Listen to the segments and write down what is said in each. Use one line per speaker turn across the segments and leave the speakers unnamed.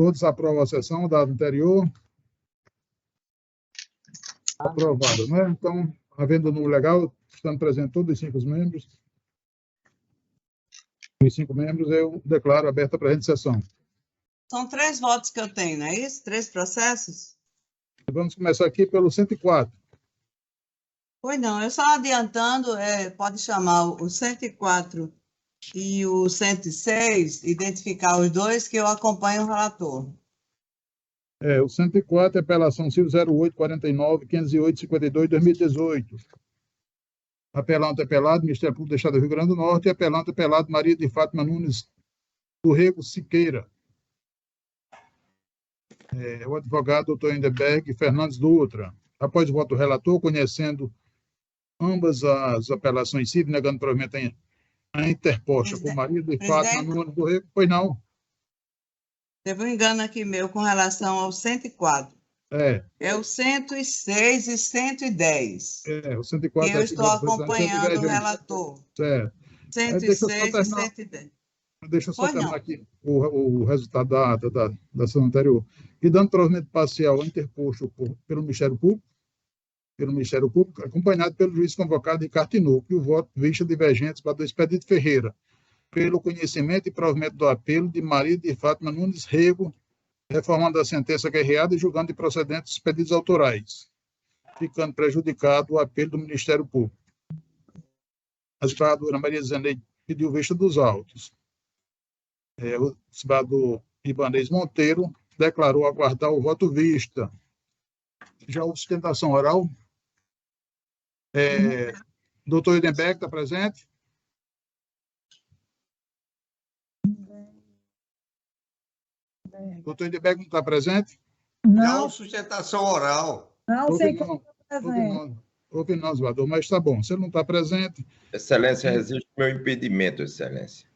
Todos aprovam a sessão, a data anterior. Aprovado, né? Então, havendo número legal, estando presente todos os 5 membros, eu declaro aberta a presente sessão.
São 3 votos que eu tenho, não é isso? 3 processos?
Vamos começar aqui pelo 104.
Pois não, eu só adiantando, pode chamar o 104 e o 106, identificar os dois que eu acompanho o relator.
O 104 é apelação CIL 0849-508-52-2018. Apelante apelado, Ministério Público do Estado do Rio Grande do Norte, e apelante apelado Maria de Fátima Nunes do Rego Siqueira. O advogado Dr. Enderberg Fernandes Dutra. Após o voto do relator, conhecendo ambas as apelações cíveis, negando provimento a interposta por Maria de Fátima Nunes do Rego. Pois não.
Teve um engano aqui meu com relação ao 104. É o 106 e 110.
O 104
eu estou acompanhando o relator.
Certo.
106 e 110.
Deixa eu só terminar aqui o resultado da ação anterior. E dando provimento parcial interposto pelo Ministério Público, acompanhado pelo juiz convocado Ricardo Tinoco, e o voto vista divergentes para do Expedito Ferreira, pelo conhecimento e provimento do apelo de Maria de Fátima Nunes Rego, reformando a sentença guerreada e julgando de procedentes os pedidos autorais, ficando prejudicado o apelo do Ministério Público. A desembargadora Maria Zeneide pediu vista dos autos. O desembargador Ibanez Monteiro declarou aguardar o voto vista. Já houve sustentação oral. Doutor Edenberg está presente? Doutor Edenberg não está presente?
Não, sustentação oral.
Não, sei que não está presente.
Houve não, desembargador, mas está bom. Se ele não está presente...
Excelência, resiste meu impedimento, Excelência.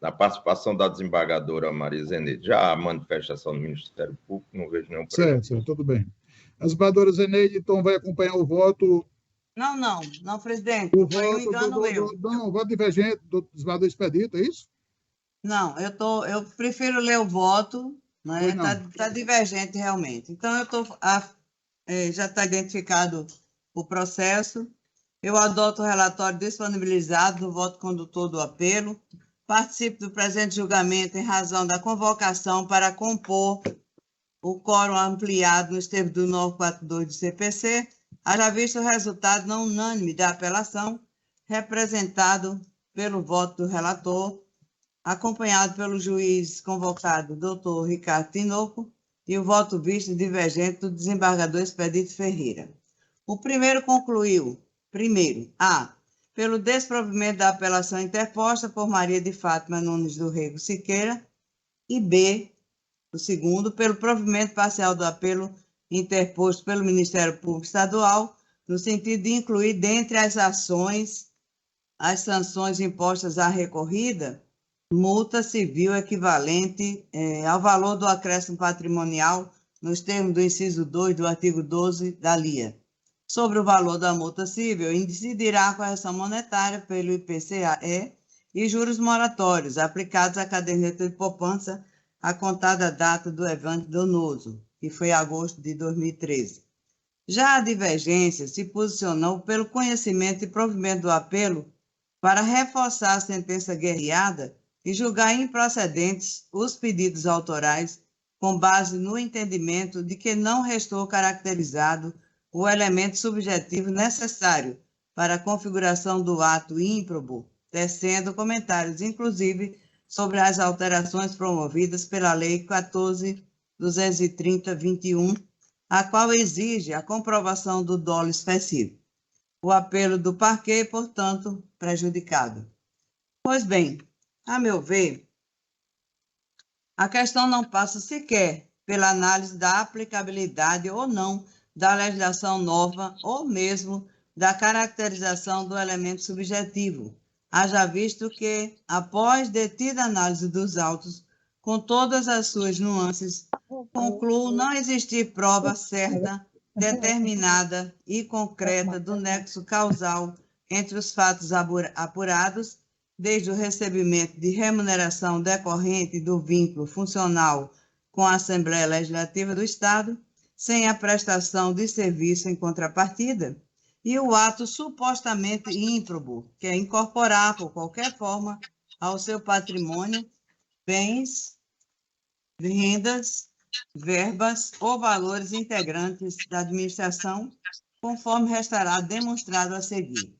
Na participação da desembargadora Maria Zeneide. Já a manifestação do Ministério Público, não vejo nenhum problema.
Certo, tudo bem. A desembargadora Zeneide, então, vai acompanhar o voto...
Não, presidente.
O
foi um engano meu.
Não, o voto divergente do desembargador Expedito, é isso?
Não, eu prefiro ler o voto, né? Está divergente realmente. Então, já está identificado o processo. Eu adoto o relatório disponibilizado do voto condutor do apelo. Participo do presente julgamento em razão da convocação para compor o quórum ampliado nos termos do 942 do CPC, haja visto o resultado não unânime da apelação, representado pelo voto do relator, acompanhado pelo juiz convocado, doutor Ricardo Tinoco, e o voto visto divergente do desembargador Expedito Ferreira. O primeiro concluiu, pelo desprovimento da apelação interposta por Maria de Fátima Nunes do Rego Siqueira, e B, o segundo, pelo provimento parcial do apelo interposto pelo Ministério Público Estadual, no sentido de incluir, dentre as ações, as sanções impostas à recorrida, multa civil equivalente ao valor do acréscimo patrimonial, nos termos do inciso 2 do artigo 12 da LIA. Sobre o valor da multa civil, incidirá a correção monetária pelo IPCA-E e juros moratórios aplicados à caderneta de poupança a contar da data do evento danoso, que foi em agosto de 2013. Já a divergência se posicionou pelo conhecimento e provimento do apelo para reforçar a sentença guerreada e julgar improcedentes os pedidos autorais com base no entendimento de que não restou caracterizado o elemento subjetivo necessário para a configuração do ato ímprobo, tecendo comentários, inclusive, sobre as alterações promovidas pela Lei 14.230/21, a qual exige a comprovação do dolo específico. O apelo do parquet, portanto, prejudicado. Pois bem, a meu ver, a questão não passa sequer pela análise da aplicabilidade ou não da legislação nova ou mesmo da caracterização do elemento subjetivo, haja visto que, após detida análise dos autos, com todas as suas nuances, concluo não existir prova certa, determinada e concreta do nexo causal entre os fatos apurados, desde o recebimento de remuneração decorrente do vínculo funcional com a Assembleia Legislativa do Estado, sem a prestação de serviço em contrapartida, e o ato supostamente ímprobo, que é incorporar, por qualquer forma, ao seu patrimônio, bens, rendas, verbas ou valores integrantes da administração, conforme restará demonstrado a seguir.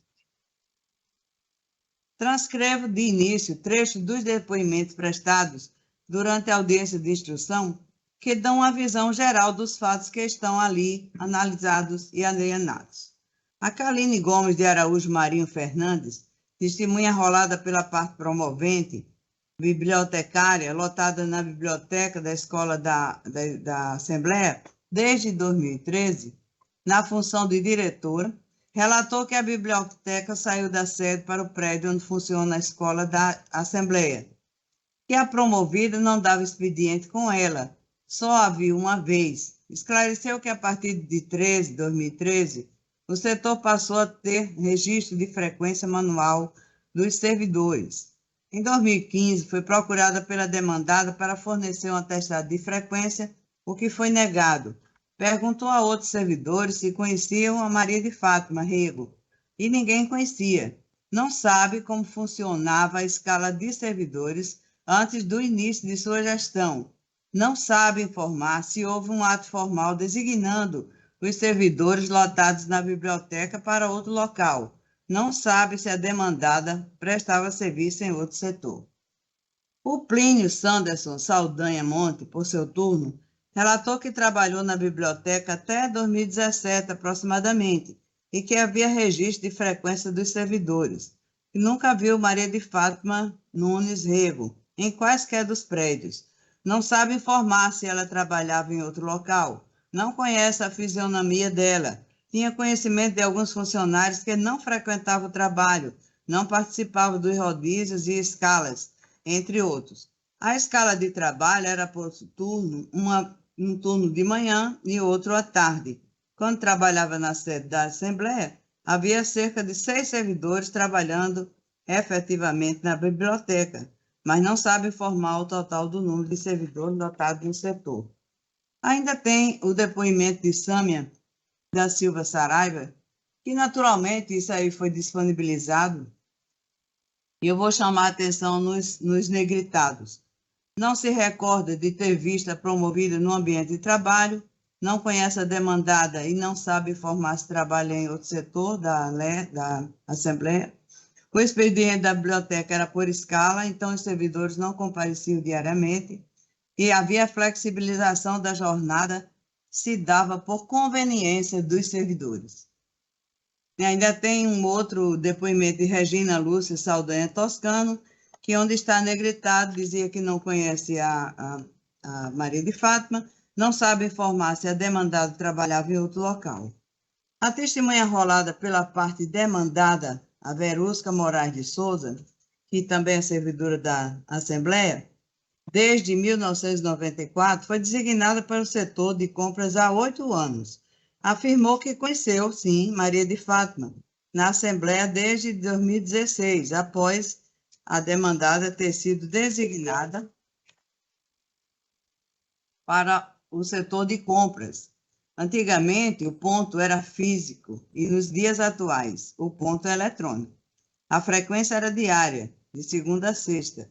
Transcrevo de início trechos dos depoimentos prestados durante a audiência de instrução que dão uma visão geral dos fatos que estão ali analisados e alienados. A Kaline Gomes de Araújo Marinho Fernandes, testemunha rolada pela parte promovente, bibliotecária, lotada na biblioteca da Escola da Assembleia desde 2013, na função de diretora, relatou que a biblioteca saiu da sede para o prédio onde funciona a Escola da Assembleia, que a promovida não dava expediente com ela, só a viu uma vez. Esclareceu que a partir de 2013, o setor passou a ter registro de frequência manual dos servidores. Em 2015, foi procurada pela demandada para fornecer um atestado de frequência, o que foi negado. Perguntou a outros servidores se conheciam a Maria de Fátima Rego, e ninguém conhecia. Não sabe como funcionava a escala de servidores antes do início de sua gestão. Não sabe informar se houve um ato formal designando os servidores lotados na biblioteca para outro local. Não sabe se a demandada prestava serviço em outro setor. O Plínio Sanderson Saldanha Monte, por seu turno, relatou que trabalhou na biblioteca até 2017, aproximadamente, e que havia registro de frequência dos servidores, e nunca viu Maria de Fátima Nunes Rego em quaisquer dos prédios. Não sabe informar se ela trabalhava em outro local. Não conhece a fisionomia dela. Tinha conhecimento de alguns funcionários que não frequentavam o trabalho, não participavam dos rodízios e escalas, entre outros. A escala de trabalho era por turno, um turno de manhã e outro à tarde. Quando trabalhava na sede da Assembleia, havia cerca de 6 servidores trabalhando efetivamente na biblioteca, mas não sabe informar o total do número de servidores lotados no setor. Ainda tem o depoimento de Sâmia da Silva Saraiva, que naturalmente isso aí foi disponibilizado, e eu vou chamar a atenção nos negritados. Não se recorda de ter visto a promovida no ambiente de trabalho, não conhece a demandada e não sabe informar se trabalha em outro setor da Assembleia. O expediente da biblioteca era por escala, então os servidores não compareciam diariamente e havia flexibilização da jornada, se dava por conveniência dos servidores. E ainda tem um outro depoimento de Regina Lúcia Saldanha Toscano, que onde está negritado, dizia que não conhece a Maria de Fátima, não sabe informar se a demandada trabalhava em outro local. A testemunha rolada pela parte demandada, a Verusca Moraes de Souza, que também é servidora da Assembleia, desde 1994, foi designada para o setor de compras há 8 anos. Afirmou que conheceu, sim, Maria de Fátima, na Assembleia desde 2016, após a demandada ter sido designada para o setor de compras. Antigamente, o ponto era físico e, nos dias atuais, o ponto é eletrônico. A frequência era diária, de segunda a sexta.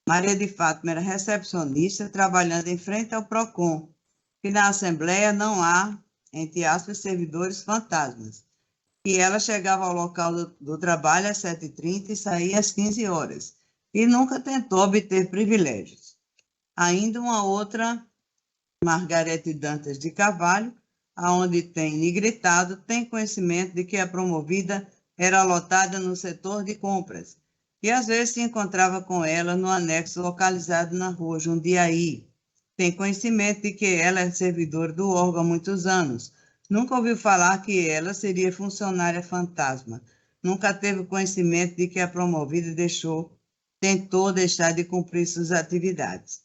Maria de Fátima era recepcionista, trabalhando em frente ao PROCON, que na Assembleia não há, entre aspas, servidores fantasmas. E ela chegava ao local do trabalho às 7h30 e saía às 15 horas. E nunca tentou obter privilégios. Ainda uma outra, Margarete Dantas de Carvalho, aonde tem negritado, tem conhecimento de que a promovida era lotada no setor de compras, e às vezes se encontrava com ela no anexo localizado na rua Jundiaí. Tem conhecimento de que ela é servidora do órgão há muitos anos. Nunca ouviu falar que ela seria funcionária fantasma. Nunca teve conhecimento de que a promovida tentou deixar de cumprir suas atividades.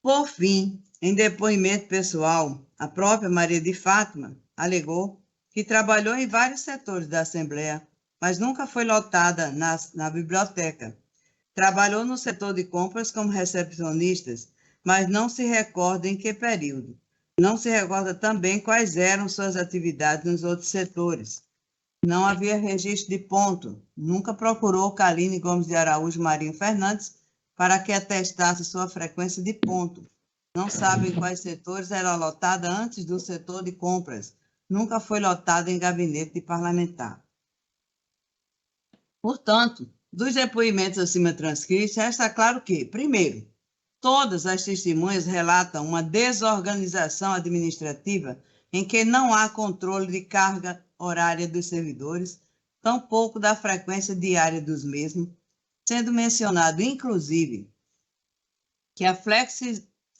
Por fim, em depoimento pessoal, a própria Maria de Fátima alegou que trabalhou em vários setores da Assembleia, mas nunca foi lotada na biblioteca. Trabalhou no setor de compras como recepcionista, mas não se recorda em que período. Não se recorda também quais eram suas atividades nos outros setores. Não havia registro de ponto. Nunca procurou Caline Gomes de Araújo Marinho Fernandes para que atestasse sua frequência de ponto. Não sabe em quais setores era lotada antes do setor de compras. Nunca foi lotada em gabinete de parlamentar. Portanto, dos depoimentos acima transcritos, está claro que, primeiro, todas as testemunhas relatam uma desorganização administrativa em que não há controle de carga horária dos servidores, tampouco da frequência diária dos mesmos, sendo mencionado, inclusive, que a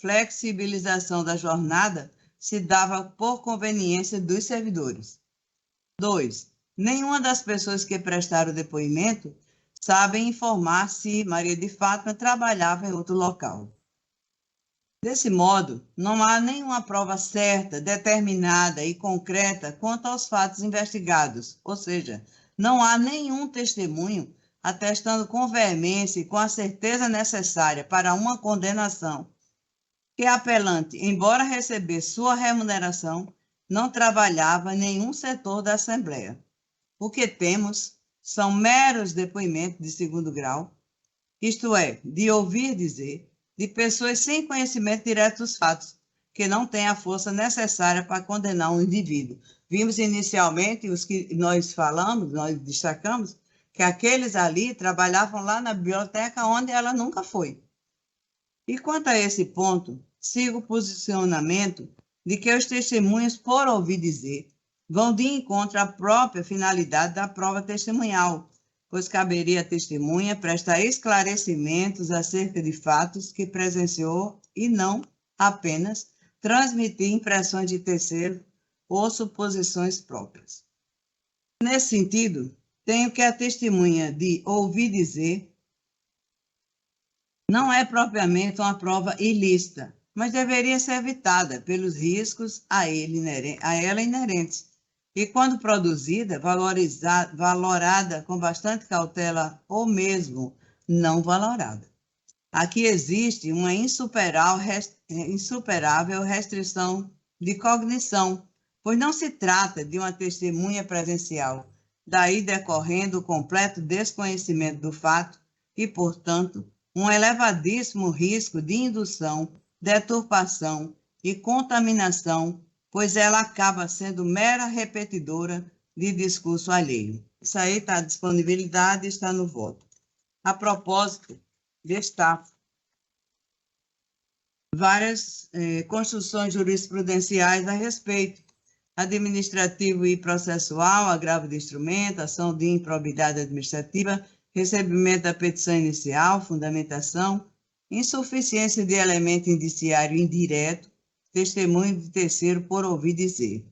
flexibilização da jornada se dava por conveniência dos servidores. 2. Nenhuma das pessoas que prestaram depoimento sabem informar se Maria de Fátima trabalhava em outro local. Desse modo, não há nenhuma prova certa, determinada e concreta quanto aos fatos investigados, ou seja, não há nenhum testemunho atestando com veemência e com a certeza necessária para uma condenação que a apelante, embora recebesse sua remuneração, não trabalhava em nenhum setor da Assembleia. O que temos são meros depoimentos de segundo grau, isto é, de ouvir dizer, de pessoas sem conhecimento direto dos fatos, que não têm a força necessária para condenar um indivíduo. Vimos inicialmente, os que nós falamos, nós destacamos, que aqueles ali trabalhavam lá na biblioteca onde ela nunca foi. E quanto a esse ponto, sigo o posicionamento de que os testemunhos, por ouvir dizer, vão de encontro à própria finalidade da prova testemunhal, pois caberia à testemunha prestar esclarecimentos acerca de fatos que presenciou e não apenas transmitir impressões de terceiro ou suposições próprias. Nesse sentido, tenho que a testemunha de ouvir dizer não é propriamente uma prova ilícita, mas deveria ser evitada pelos riscos a ela inerentes, e, quando produzida, valorada com bastante cautela ou mesmo não valorada. Aqui existe uma insuperável restrição de cognição, pois não se trata de uma testemunha presencial, daí decorrendo o completo desconhecimento do fato e, portanto, um elevadíssimo risco de indução, deturpação e contaminação, pois ela acaba sendo mera repetidora de discurso alheio. Isso aí está à disponibilidade, está no voto. A propósito, destaco várias construções jurisprudenciais a respeito: administrativo e processual, agravo de instrumento, ação de improbidade administrativa, recebimento da petição inicial, fundamentação, insuficiência de elemento indiciário indireto, testemunho de terceiro por ouvir dizer.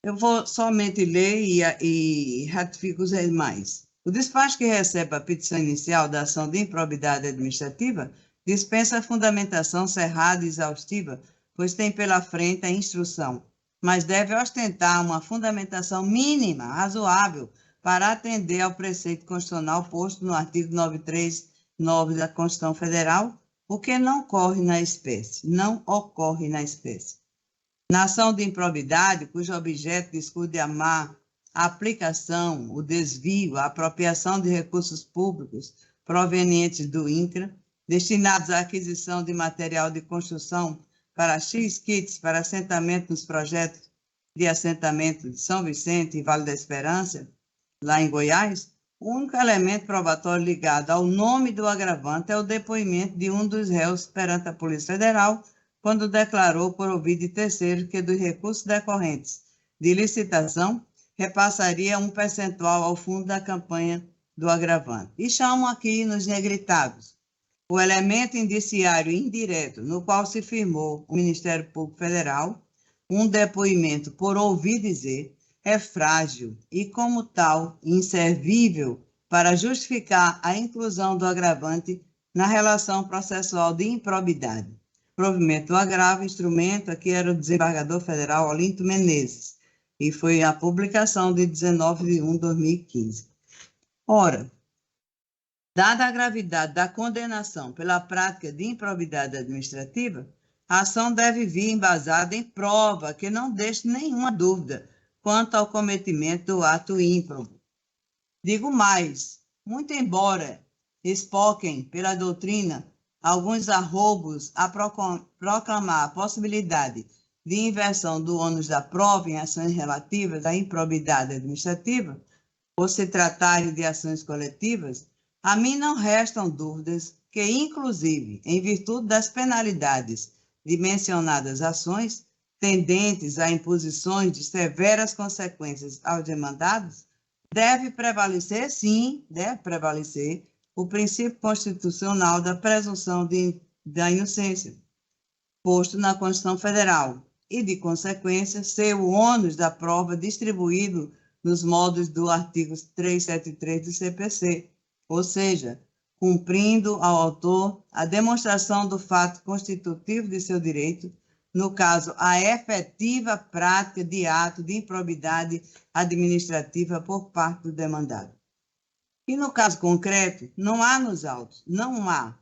Eu vou somente ler e ratifico os demais. O despacho que recebe a petição inicial da ação de improbidade administrativa dispensa a fundamentação cerrada e exaustiva, pois tem pela frente a instrução, mas deve ostentar uma fundamentação mínima, razoável, para atender ao preceito constitucional posto no artigo 939 da Constituição Federal, o que não ocorre na espécie. Na ação de improbidade, cujo objeto discute a má aplicação, o desvio, a apropriação de recursos públicos provenientes do INCRA, destinados à aquisição de material de construção para X kits para assentamento nos projetos de assentamento de São Vicente e Vale da Esperança, lá em Goiás, o único elemento probatório ligado ao nome do agravante é o depoimento de um dos réus perante a Polícia Federal, quando declarou por ouvir de terceiro que dos recursos decorrentes de licitação repassaria um percentual ao fundo da campanha do agravante. E chamam aqui nos negritados o elemento indiciário indireto no qual se firmou o Ministério Público Federal, um depoimento por ouvir dizer, é frágil e, como tal, inservível para justificar a inclusão do agravante na relação processual de improbidade. Provimento do agravo, instrumento, aqui era o desembargador federal Olinto Menezes, e foi a publicação de 19 de 1 de 2015. Ora, Dada a gravidade da condenação pela prática de improbidade administrativa, a ação deve vir embasada em prova que não deixe nenhuma dúvida quanto ao cometimento do ato ímprobo. Digo mais, muito embora expoquem pela doutrina alguns arroubos a proclamar a possibilidade de inversão do ônus da prova em ações relativas à improbidade administrativa, por se tratarem de ações coletivas, a mim não restam dúvidas que, inclusive, em virtude das penalidades de mencionadas ações, tendentes a imposições de severas consequências aos demandados, deve prevalecer, sim, deve prevalecer o princípio constitucional da presunção da inocência, posto na Constituição Federal, e, de consequência, ser o ônus da prova distribuído nos moldes do artigo 373 do CPC, ou seja, cumprindo ao autor a demonstração do fato constitutivo de seu direito, no caso, a efetiva prática de ato de improbidade administrativa por parte do demandado. E no caso concreto, não há nos autos, não há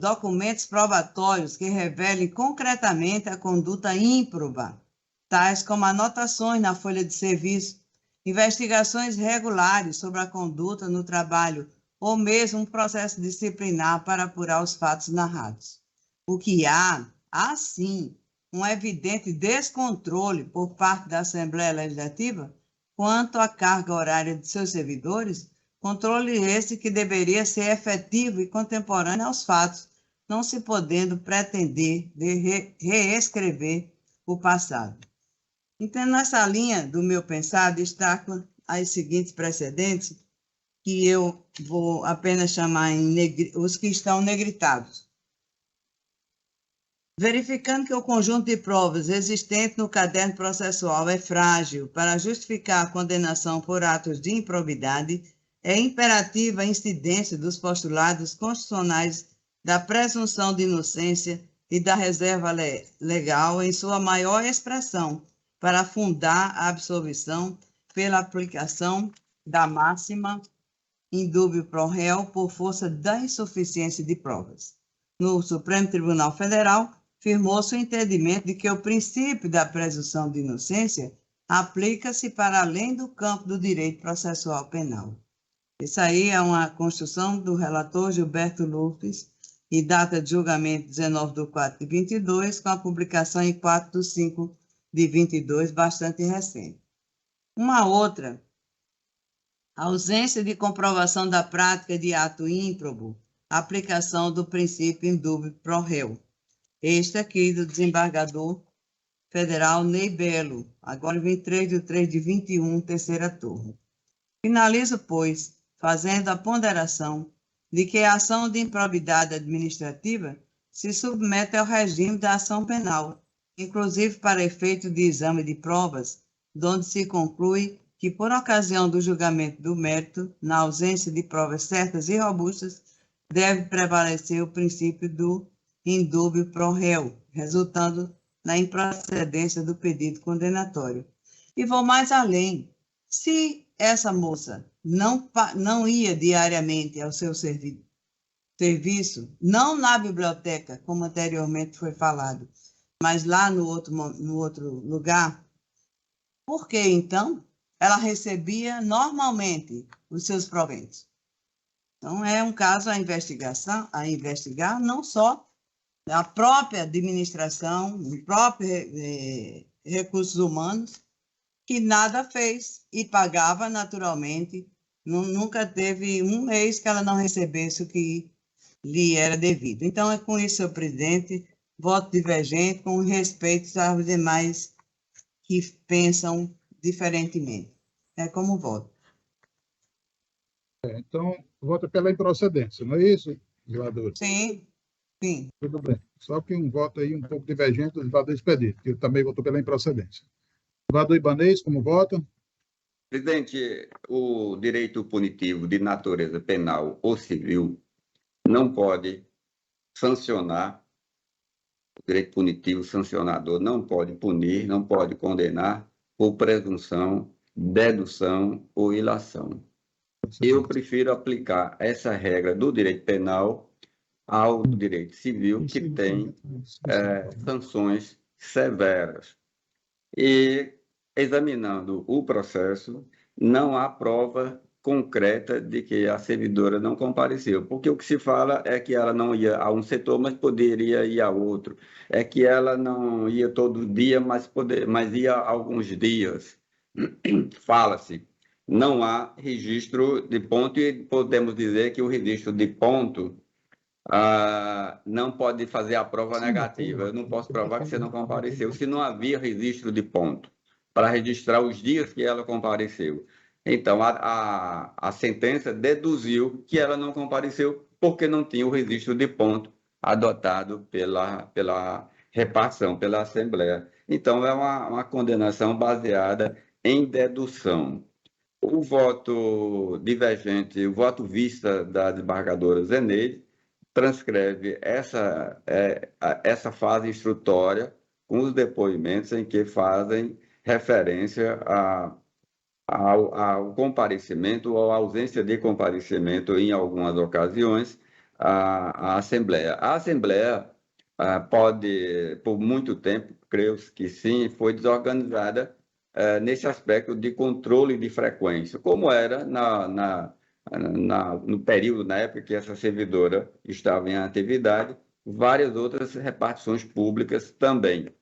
documentos probatórios que revelem concretamente a conduta ímproba, tais como anotações na folha de serviço, investigações regulares sobre a conduta no trabalho ou mesmo um processo disciplinar para apurar os fatos narrados. O que há sim, um evidente descontrole por parte da Assembleia Legislativa quanto à carga horária de seus servidores, controle esse que deveria ser efetivo e contemporâneo aos fatos, não se podendo pretender reescrever o passado. Então, nessa linha do meu pensar, destaco as seguintes precedentes, que eu vou apenas chamar os que estão negritados. Verificando que o conjunto de provas existente no caderno processual é frágil para justificar a condenação por atos de improbidade, é imperativa a incidência dos postulados constitucionais da presunção de inocência e da reserva legal em sua maior expressão, para fundar a absolvição pela aplicação da máxima indúbio pro réu por força da insuficiência de provas. No Supremo Tribunal Federal, firmou-se o entendimento de que o princípio da presunção de inocência aplica-se para além do campo do direito processual penal. Isso aí é uma construção do relator Gilberto Lufes e data de julgamento 19/4/22, com a publicação em 4/5/22, bastante recente. Uma outra, a ausência de comprovação da prática de ato ímprobo, aplicação do princípio indúbio pro réu. Este aqui do desembargador federal Ney Belo, agora 23/3/21, terceira turma. Finalizo, pois, fazendo a ponderação de que a ação de improbidade administrativa se submete ao regime da ação penal, inclusive para efeito de exame de provas, donde se conclui que, por ocasião do julgamento do mérito, na ausência de provas certas e robustas, deve prevalecer o princípio do indúbio pro réu, resultando na improcedência do pedido condenatório. E vou mais além. Se essa moça não ia diariamente ao seu serviço, não na biblioteca, como anteriormente foi falado, mas lá no outro lugar, por que, então, ela recebia normalmente os seus proventos? Então, é um caso a investigar, não só a própria administração, os próprios recursos humanos, que nada fez e pagava naturalmente, nunca teve um mês que ela não recebesse o que lhe era devido. Então, é com isso, senhor presidente, voto divergente, com respeito aos demais que pensam diferentemente. É como voto.
Então, vota pela improcedência, não é isso, legislador?
Sim, sim.
Tudo bem. Só que um voto aí um pouco divergente do legislador Expedito, que também votou pela improcedência. Legislador Ibanez, como vota?
Presidente, o direito punitivo de natureza penal ou civil não pode sancionar, o direito punitivo sancionador não pode punir, não pode condenar por presunção, dedução ou ilação. Eu prefiro aplicar essa regra do direito penal ao direito civil, que tem sanções severas. E, examinando o processo, não há prova concreta de que a servidora não compareceu, porque o que se fala é que ela não ia a um setor, mas poderia ir a outro, é que ela não ia todo dia, mas ia alguns dias. Fala-se, não há registro de ponto, e podemos dizer que o registro de ponto não pode fazer a prova negativa. Eu não posso provar que você não compareceu, se não havia registro de ponto, para registrar os dias que ela compareceu. Então, a sentença deduziu que ela não compareceu porque não tinha o registro de ponto adotado pela repartição, pela Assembleia. Então, é uma condenação baseada em dedução. O voto divergente, o voto vista da desembargadora Zeneide, transcreve essa fase instrutória com os depoimentos em que fazem referência ao comparecimento ou à ausência de comparecimento em algumas ocasiões à Assembleia. A Assembleia pode, por muito tempo, creio que sim, foi desorganizada nesse aspecto de controle de frequência, como era no período, na época que essa servidora estava em atividade, várias outras repartições públicas também.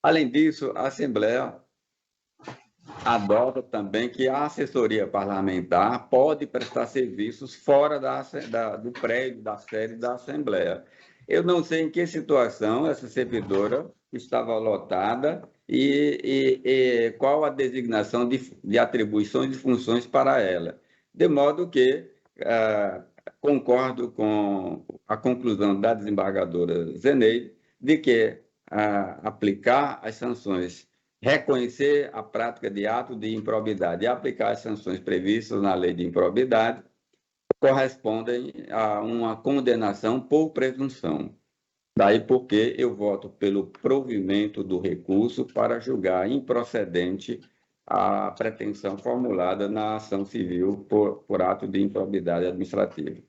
Além disso, a Assembleia adota também que a assessoria parlamentar pode prestar serviços fora do prédio, da sede da Assembleia. Eu não sei em que situação essa servidora estava lotada e qual a designação de atribuições e funções para ela. De modo que concordo com a conclusão da desembargadora Zeneide de que aplicar as sanções, reconhecer a prática de ato de improbidade e aplicar as sanções previstas na lei de improbidade correspondem a uma condenação por presunção. Daí porque eu voto pelo provimento do recurso para julgar improcedente a pretensão formulada na ação civil por ato de improbidade administrativa.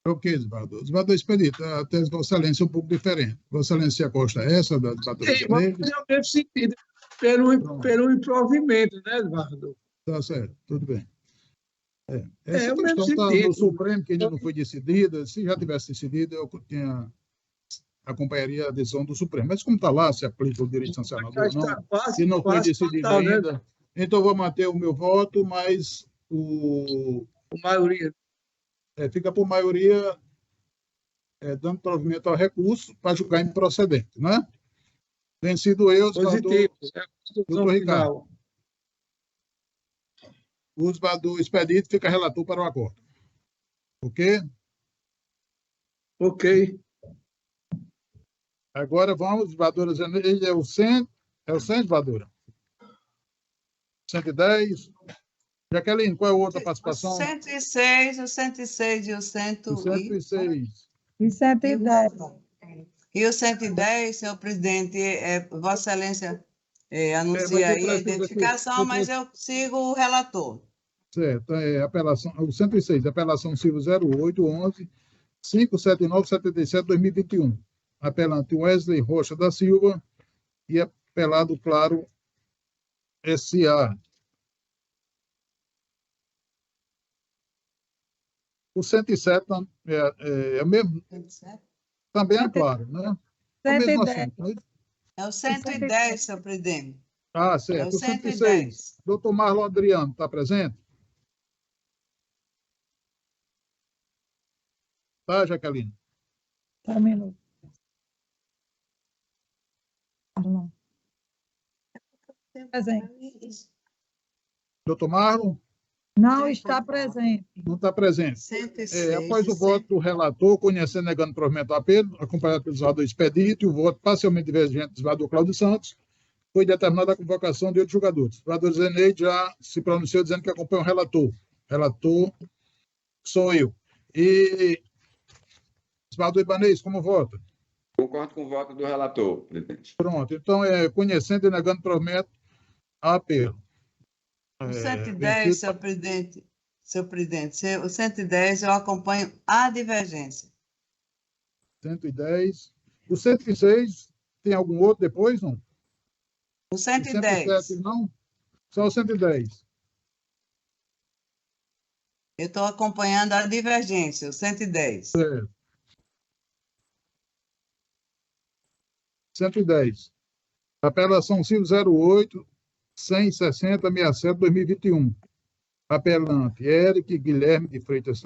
Ok, desembargador. Desembargador Expedito, a tese de Vossa Excelência é um pouco diferente. Vossa Excelência se acosta a essa da desembargadora Zeneide?
Sim, mas nesse sentido, pelo improvimento, né, Eduardo?
Tá certo, tudo bem.
É
Essa
o mesmo
questão está no
sentido.
Supremo, que ainda não foi decidida. Se já tivesse decidido, eu acompanharia a decisão do Supremo. Mas como está lá, se aplica o direito sancionador ou não,
Quase,
e não foi
quase
decidido
total, né?
ainda, então eu vou manter o meu voto, mas
A maioria.
fica por maioria dando provimento ao recurso para julgar improcedente, né? Vencido eu,
Positivo. É a conclusão
doutor Ricardo.
final.
O desembargador Expedito fica relator para o acordo. Ok?
Ok.
Agora vamos, desembargadora Zeneide, é o 100, desembargadora? 110. Jaqueline, qual é a outra participação?
O 106, o 106 e o
106.
E 110.
E o 110, senhor presidente, Vossa Excelência anuncia aí a identificação, mas eu sigo o relator.
Certo, apelação, o 106, apelação civil 0811 579/77/2021. Apelante Wesley Rocha da Silva e apelado Claro S.A. O 107 é o mesmo, também é claro, né? É o mesmo assunto, né?
É o 110, senhor presidente.
Ah, certo.
É o
O 106.
110.
Doutor Marlon Adriano, está presente? Tá, Jaqueline?
Só um minuto. Não. Presente.
Doutor Marlon?
Não está presente.
Não está presente.
106.
Após o voto do relator, conhecendo negando provimento do apelo, acompanhado pelo desembargador Expedito, e o voto parcialmente divergente do desembargador Cláudio Santos, foi determinada a convocação de outros jogadores. O desembargador Zeneide já se pronunciou dizendo que acompanha o relator. Relator sou eu. E, desembargador Ibanez, como vota?
Concordo com o voto do relator, presidente.
Pronto. Então, conhecendo e negando provimento ao apelo.
O 110, seu presidente, o 110 eu acompanho a divergência.
110. O 106, tem algum outro depois, não?
O
O
110.
107, não? Só o 110.
Eu estou acompanhando a divergência, o 110.
Certo. 110. Apelação CIV 08 160 67 2021. Apelante Eric Guilherme de Freitas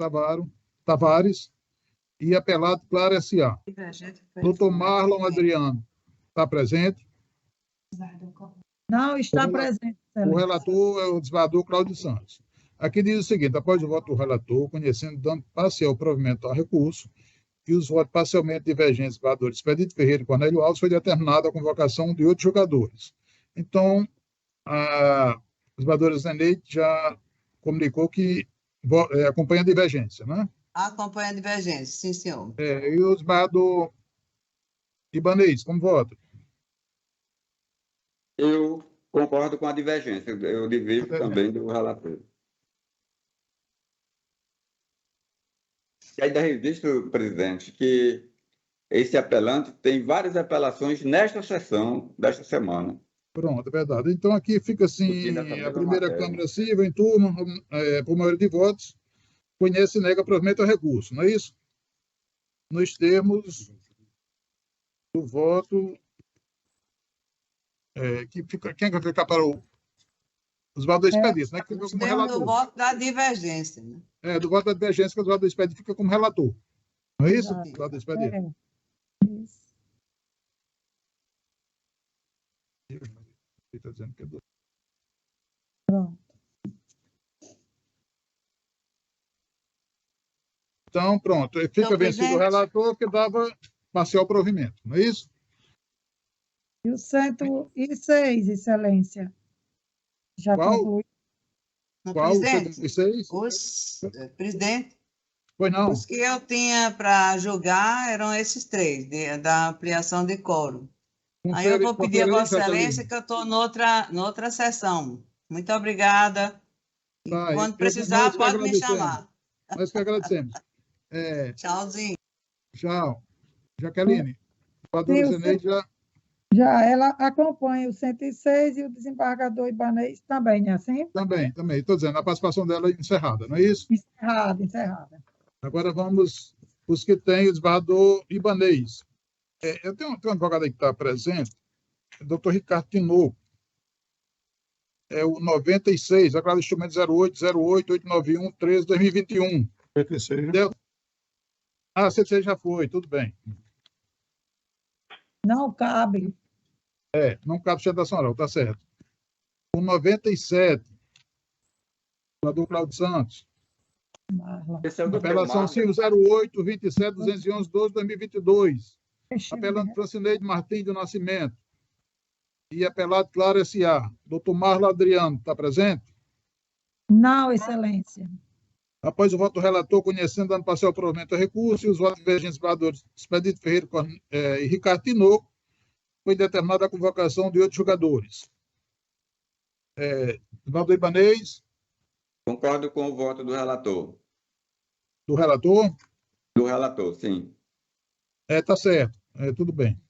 Tavares e apelado Clara S.A. Doutor Marlon Adriano, está presente?
Não está presente.
O relator é o desembargador Cláudio Santos. Aqui diz o seguinte: após o voto do relator, conhecendo dano parcial provimento ao recurso e os votos parcialmente divergentes do desembargador Expedito Ferreira e Cornélio Alves, foi determinada a convocação de outros jogadores. Então, a desembargadora Zeneide já comunicou que acompanha a divergência, né?
Acompanha a divergência, sim, senhor.
E o desembargador Ibanez, como vota?
Eu concordo com a divergência. Eu divido também do relator. E ainda registro, presidente, que esse apelante tem várias apelações nesta sessão desta semana.
Pronto, é verdade. Então, aqui fica assim, a primeira Câmara Civil, em turma, por maioria de votos, conhece e nega provimento ao recurso, não é isso? Nos termos do voto, quem vai ficar para os votos do expedito, né? Que fica como relator.
Do voto da divergência, né?
Do voto da divergência, que o voto do expedito fica como relator. Não é isso? O voto do expedito.
Isso.
Está dizendo que é do...
Pronto.
Então, pronto. Fica vencido o relator, que dava parcial provimento, não é isso?
E o 106, Excelência? Já
Qual?
concluiu?
Qual? O
Presidente,
106?
presidente,
Pois não.
os que eu tinha para julgar eram esses três, da ampliação de quórum. Aí eu vou pedir a Vossa Excelência que eu estou noutra sessão. Muito obrigada. E quando precisar, pode me chamar.
Nós que agradecemos.
Tchauzinho.
Tchau. Jaqueline, a
Sim,
Zeneide
já ela acompanha o 106 e o desembargador Ibanez também, não é assim?
Também. Estou dizendo, a participação dela é encerrada, não é isso?
Encerrada.
Agora vamos os que têm o desembargador Ibanez. Eu tenho um advogado aí que está presente, o doutor Ricardo Tinoco. É o 96, agora instrumento 08-08-891-13-2021.
96.
Ah, 76 já foi, tudo bem.
Não cabe.
Não cabe sustentação oral, está certo. O 97, o doutor Cláudio Santos.
Esse é o
Apelação CIV 08-27-211-12-2022. Apelante Francineide Martins do Nascimento. E apelado Clara S.A. Doutor Marlon Adriano, está presente?
Não, Excelência.
Após o voto do relator, conhecendo dano parcial provimento ao recurso e os votos divergentes do Expedito Ferreira e Ricardo Tinoco, foi determinada a convocação de outros jogadores. Valdo Ibanez.
Concordo com o voto do relator.
Do relator?
Do relator, sim.
Está certo. Tudo bem.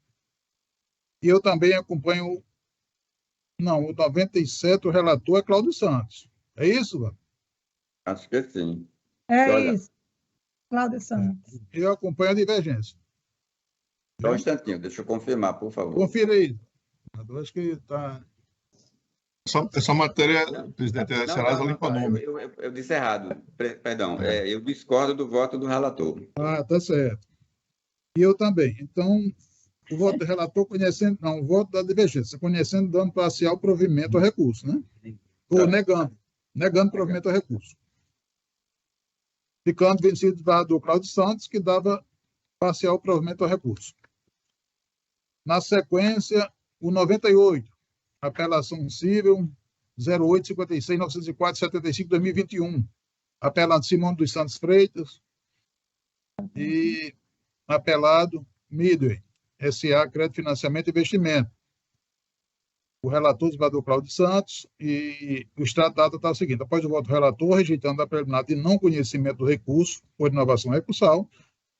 E eu também acompanho... Não, o 97, o relator é Cláudio Santos. É isso, Valdo?
Acho que sim.
Isso. Cláudio Santos.
Eu acompanho a divergência.
Só um instantinho, deixa eu confirmar, por favor.
Confira aí. Acho que está...
Essa matéria, presidente, será limpa nome.
Eu disse errado. Perdão. Eu discordo do voto do relator.
Tá certo. E eu também. Então, o voto do relator conhecendo... Não, o voto da divergência, conhecendo dano parcial provimento ao recurso, né? Ou negando provimento ao recurso. Ficando vencido do Cláudio Santos, que dava parcial provimento ao recurso. Na sequência, o 98, apelação civil 08-56-904-75-2021. Apelado Simão dos Santos Freitas e apelado Midway, S.A. Crédito, Financiamento e Investimento. o relator, o desembargador Cláudio Santos, e o extrato da ata está o seguinte: após o voto do relator, rejeitando a preliminar de não conhecimento do recurso por inovação recursal,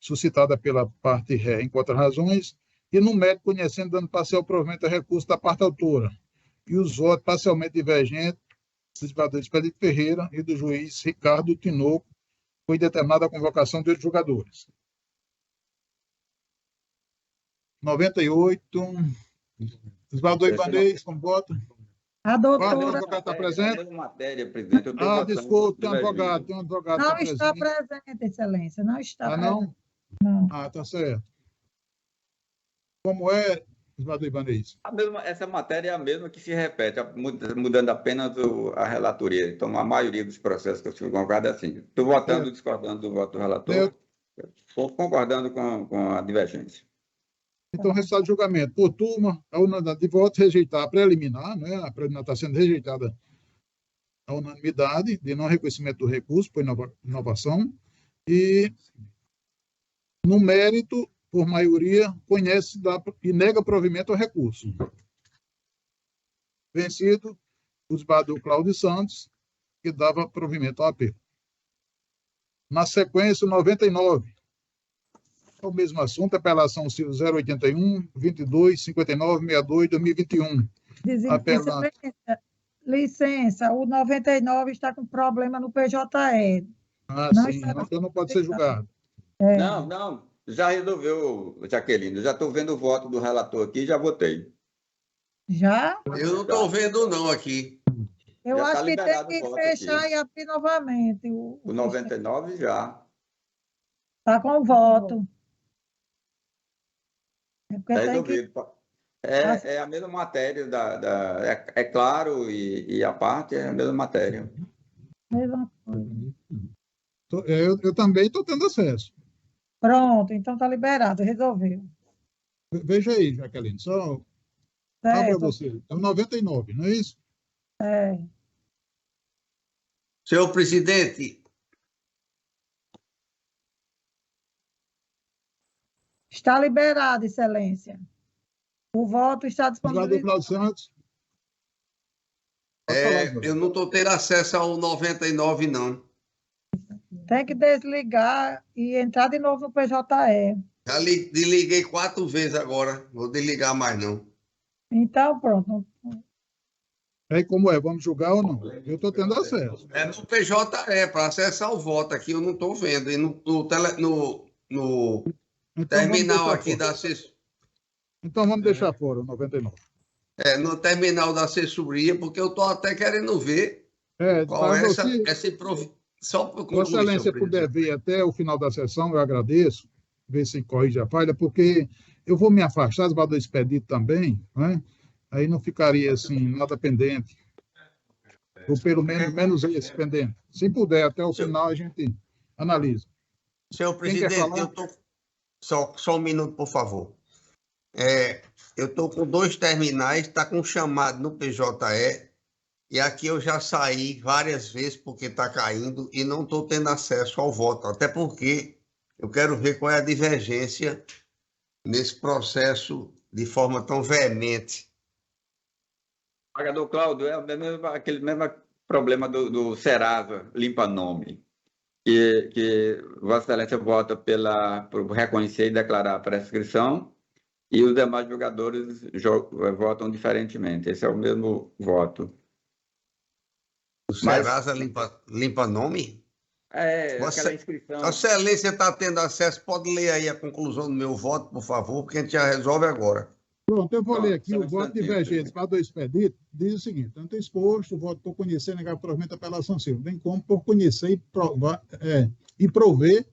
suscitada pela parte ré em contra-razões, e no mérito conhecendo dando parcial provimento a recurso da parte autora, e os votos parcialmente divergentes do desembargador Expedito Ferreira e do juiz Ricardo Tinoco, foi determinada a convocação de 8 julgadores. 98. Desembargador Ibanez, como voto?
A
O
doutora
advogado está presente?
Matéria, presidente. Eu estou
Desculpe, tem um advogado
não
tá
está
presente.
presente, excelência, não está
Não?
Não.
Tá certo. Como é, desembargador Ibanez?
Essa matéria é a mesma que se repete, mudando apenas a relatoria. Então, a maioria dos processos que eu fui convocado é assim. Estou votando, discordando do voto do relator, estou concordando com a divergência.
Então, resultado do julgamento. Por turma, a unanimidade de votos rejeitar a preliminar, né? A preliminar está sendo rejeitada a unanimidade de não reconhecimento do recurso por inovação e, no mérito, por maioria, conhece e nega provimento ao recurso. Vencido o desembargador Cláudio Santos, que dava provimento ao apelo. Na sequência, o 99. É o mesmo assunto, apelação civil 081, 22, 59, 62, 2021.
Licença, o 99 está com problema no PJE.
Sim, então não pode ser julgado.
Não, já resolveu, Jaqueline. Eu já estou vendo o voto do relator aqui, já votei.
Já?
Eu não estou vendo não aqui.
Eu
Já
acho
tá
que tem
liberado
que
o voto
fechar
aqui.
e abrir novamente.
O 99 já.
Está com o voto. É porque
Está
tem que...
resolvido. É a mesma matéria, é claro, e a parte é a mesma matéria.
Mesma coisa.
Eu também estou tendo acesso.
Pronto, então está liberado, resolveu.
Veja aí, Jaqueline, só para você. É o 99, não é isso?
É.
Senhor presidente,
Está liberado, excelência. O voto está
Desembargador
disponibilizado.
Cláudio Santos. Pode falar,
eu não estou tendo acesso ao 99, não.
Tem que desligar e entrar de novo no PJE.
Já desliguei 4 vezes agora. Vou desligar mais, não.
Então, pronto.
Aí como é? Vamos julgar ou não? Eu estou tendo acesso.
É no PJE, para acessar o voto aqui, eu não estou vendo. E no
Então,
terminal aqui da assessoria.
Então vamos deixar fora o 99.
No terminal da assessoria, porque eu estou até querendo ver qual é essa improvisação. Só para concluir,
Vossa Excelência puder ver até o final da sessão, eu agradeço, ver se corrige a falha, porque eu vou me afastar, do desembargador Expedito também, né? Aí não ficaria assim, nada pendente. Ou pelo menos esse pendente. Se puder, até o final a gente analisa.
Senhor presidente, eu estou... Só um minuto, por favor. Eu estou com 2 terminais, está com chamado no PJE, e aqui eu já saí várias vezes porque está caindo e não estou tendo acesso ao voto, até porque eu quero ver qual é a divergência nesse processo de forma tão veemente.
Desembargador Cláudio, aquele mesmo problema do Serasa, limpa-nome, que Vossa Excelência vota por reconhecer e declarar a prescrição, e os demais jogadores votam diferentemente. Esse é o mesmo voto.
O Serasa limpa nome?
Aquela inscrição.
A Excelência está tendo acesso, pode ler aí a conclusão do meu voto, por favor, porque a gente já resolve agora.
Pronto, eu vou ler aqui o voto divergente para do Expedito, diz o seguinte: tanto exposto, o voto por conhecer e negar provimento da apelação civil, bem como por conhecer e prover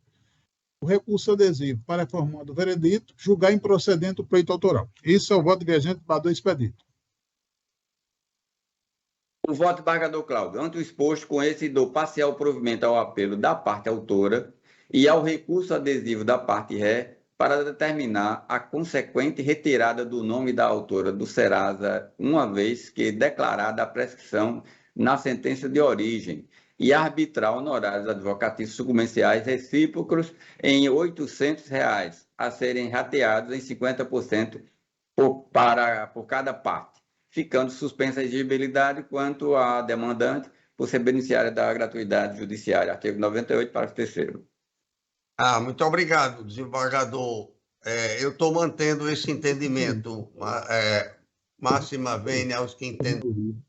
o recurso adesivo para formando o veredito, julgar improcedente o pleito autoral. Isso é o voto divergente para do Expedito.
O voto do desembargador Cláudio, ante o exposto, com esse dou parcial provimento ao apelo da parte autora e ao recurso adesivo da parte ré para determinar a consequente retirada do nome da autora do Serasa, uma vez que declarada a prescrição na sentença de origem, e arbitrar honorários advocatícios sucumbenciais recíprocos em R$ 800, a serem rateados em 50% por cada parte, ficando suspensa a exigibilidade quanto à demandante por ser beneficiária da gratuidade judiciária. Artigo 98, parágrafo 3º.
Muito obrigado, desembargador. Eu estou mantendo esse entendimento. Máxima vênia aos que entendem.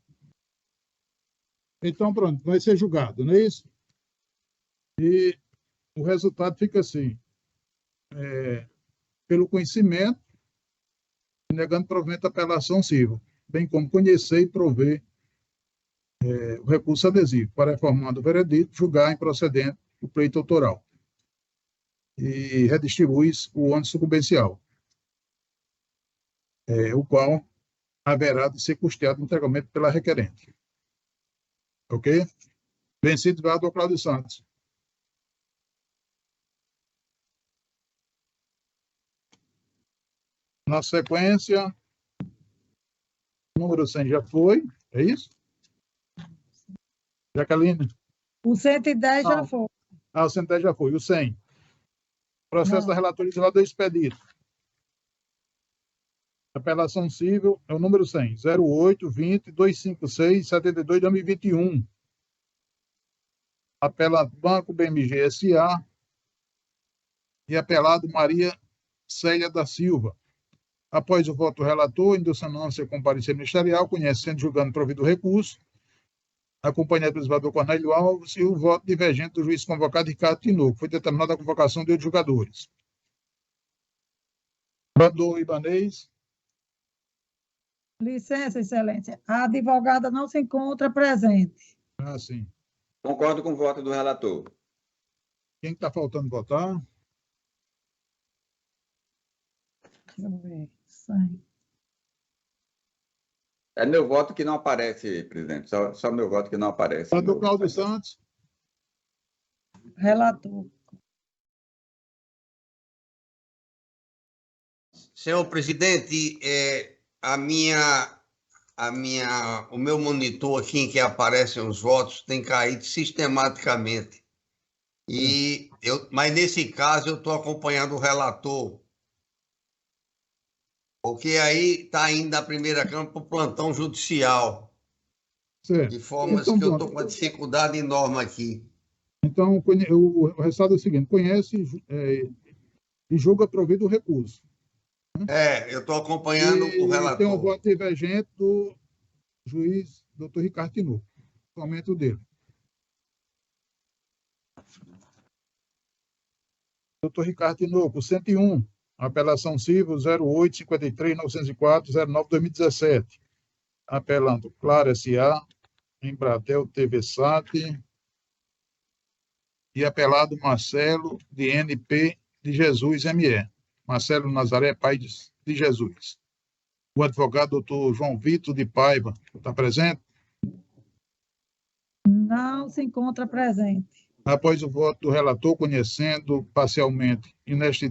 Então, pronto, vai ser julgado, não é isso? E o resultado fica assim. Pelo conhecimento, negando provimento à apelação civil, bem como conhecer e prover o recurso adesivo, para reformando o veredito, julgar improcedente o pleito autoral e redistribui o ônus sucumbencial, o qual haverá de ser custeado integralmente pela requerente. Ok? Vencido, vereador Cláudio Santos. Na sequência, número 100 já foi, é isso? Jaqueline?
O 110 já foi.
O 110 já foi. O 100? Processo da relatoria de do expedito. Apelação civil é o número 100, 08-20-256-72-2021. Apelado Banco BMG S.A. e apelado Maria Célia da Silva. Após o voto do relator, endossando-se a comparecência ministerial, conhecendo, julgando provido o recurso, acompanhado pelo desembargador Cornélio Alves, e o voto divergente do juiz convocado Ricardo Tinoco. Foi determinada a convocação de 8 julgadores. Desembargador Ibanez.
Licença, excelência. A advogada não se encontra presente.
Sim.
Concordo com o voto do relator.
Quem está faltando votar?
Deixa eu ver. 100.
É meu voto que não aparece, presidente. Só meu voto que não aparece.
Desembargador Cláudio Santos.
Relator.
Senhor presidente, o meu monitor aqui em que aparecem os votos tem caído sistematicamente. Mas nesse caso eu estou acompanhando o relator, porque aí está indo da primeira Câmara para o plantão judicial.
Certo.
De forma que eu estou com uma dificuldade enorme aqui.
Então, o resultado é o seguinte: conhece e julga provido o recurso.
Eu estou acompanhando o relator.
Tem um voto divergente do juiz Dr. Ricardo Tinoco. Somente o dele. Dr. Ricardo Tinoco, 101. Apelação civil 08-53-904-09-2017. Apelando Clara S.A., Embratel TV Sat e apelado Marcelo de NP de Jesus ME. Marcelo Nazaré Pai de Jesus. O advogado doutor João Vitor de Paiva está presente?
Não se encontra presente.
Após o voto do relator, conhecendo parcialmente e nessa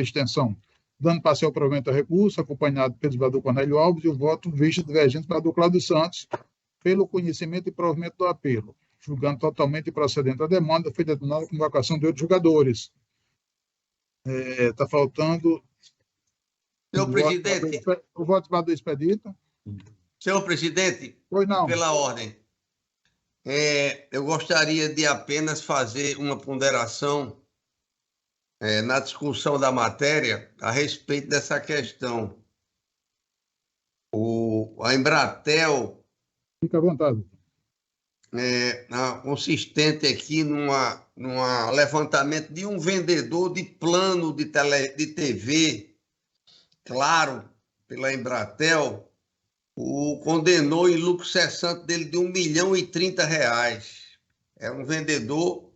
extensão, dando parcial provimento ao recurso, acompanhado pelo desembargador Cornélio Alves, e o voto visto divergente do desembargador Cláudio Santos, pelo conhecimento e provimento do apelo. Julgando totalmente procedente a demanda, foi determinada a convocação de 8 julgadores. Está faltando...
Senhor presidente...
O voto do expedito.
Senhor presidente,
pois não.
Pela ordem, eu gostaria de apenas fazer uma ponderação na discussão da matéria a respeito dessa questão. A Embratel...
Fica à vontade.
Consistente aqui num levantamento de um vendedor de plano de TV, claro, pela Embratel, o condenou em lucro cessante dele de R$1.030. É um vendedor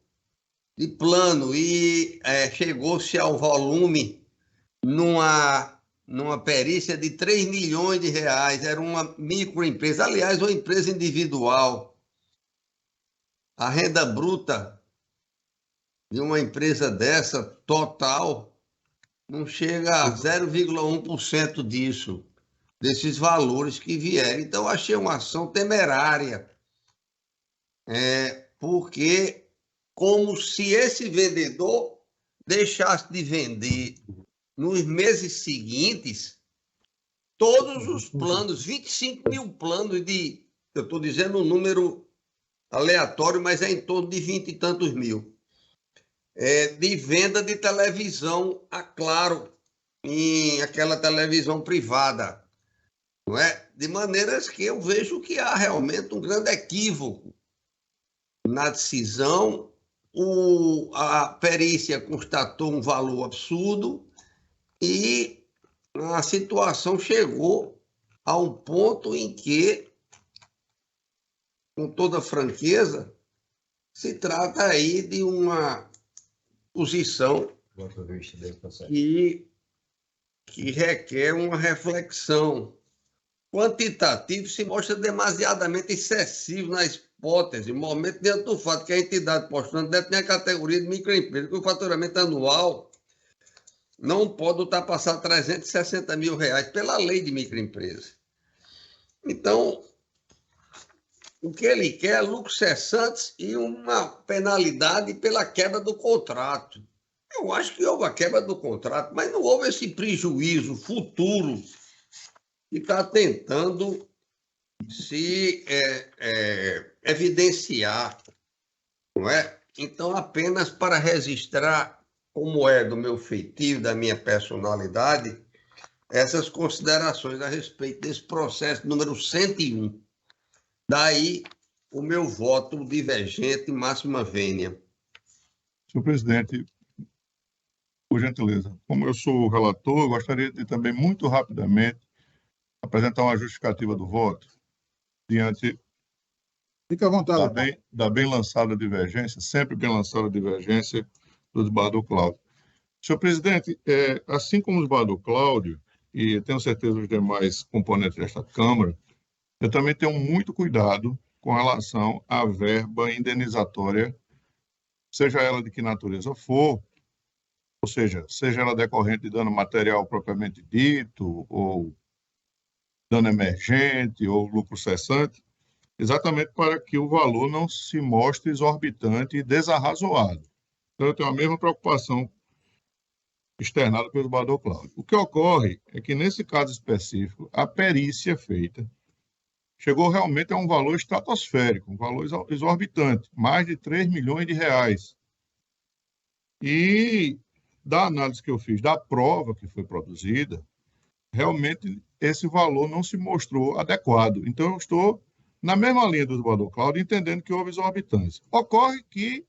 de plano e chegou-se ao volume numa perícia de R$3 milhões. Era uma microempresa, aliás, uma empresa individual. A renda bruta de uma empresa dessa, total, não chega a 0,1% desses valores que vieram. Então, achei uma ação temerária, porque como se esse vendedor deixasse de vender nos meses seguintes, todos os planos, 25 mil planos de... Eu estou dizendo um número aleatório, mas é em torno de 20 e tantos mil. De venda de televisão a Claro, em aquela televisão privada. Não é? De maneiras que eu vejo que há realmente um grande equívoco na decisão. A perícia constatou um valor absurdo e a situação chegou a um ponto em que, com toda franqueza, se trata aí de uma posição que requer uma reflexão. Quantitativo se mostra demasiadamente excessivo na hipótese, momento diante do fato que a entidade postulante detém a categoria de microempresa, que o faturamento anual não pode ultrapassar R$360 mil pela lei de microempresa. Então, o que ele quer é lucros cessantes e uma penalidade pela quebra do contrato. Eu acho que houve a quebra do contrato, mas não houve esse prejuízo futuro que está tentando se evidenciar, não é? Então, apenas para registrar como é do meu feitio, da minha personalidade, essas considerações a respeito desse processo número 101. Daí o meu voto divergente, máxima vênia.
Senhor presidente, por gentileza, como eu sou o relator, eu gostaria de também, muito rapidamente, apresentar uma justificativa do voto diante
Fique à vontade.
da bem lançada divergência, sempre bem lançada divergência do desembargador Cláudio. Senhor presidente, assim como o desembargador Cláudio, e tenho certeza os demais componentes desta Câmara, eu também tenho muito cuidado com relação à verba indenizatória, seja ela de que natureza for, ou seja ela decorrente de dano material propriamente dito, ou dano emergente, ou lucro cessante, exatamente para que o valor não se mostre exorbitante e desarrazoado. Então, eu tenho a mesma preocupação externada pelo desembargador Cláudio. O que ocorre é que, nesse caso específico, a perícia feita chegou realmente a um valor estratosférico, um valor exorbitante, mais de R$3 milhões. E, da análise que eu fiz, da prova que foi produzida, realmente esse valor não se mostrou adequado. Então, eu estou na mesma linha do desembargador Cláudio, entendendo que houve exorbitância. Ocorre que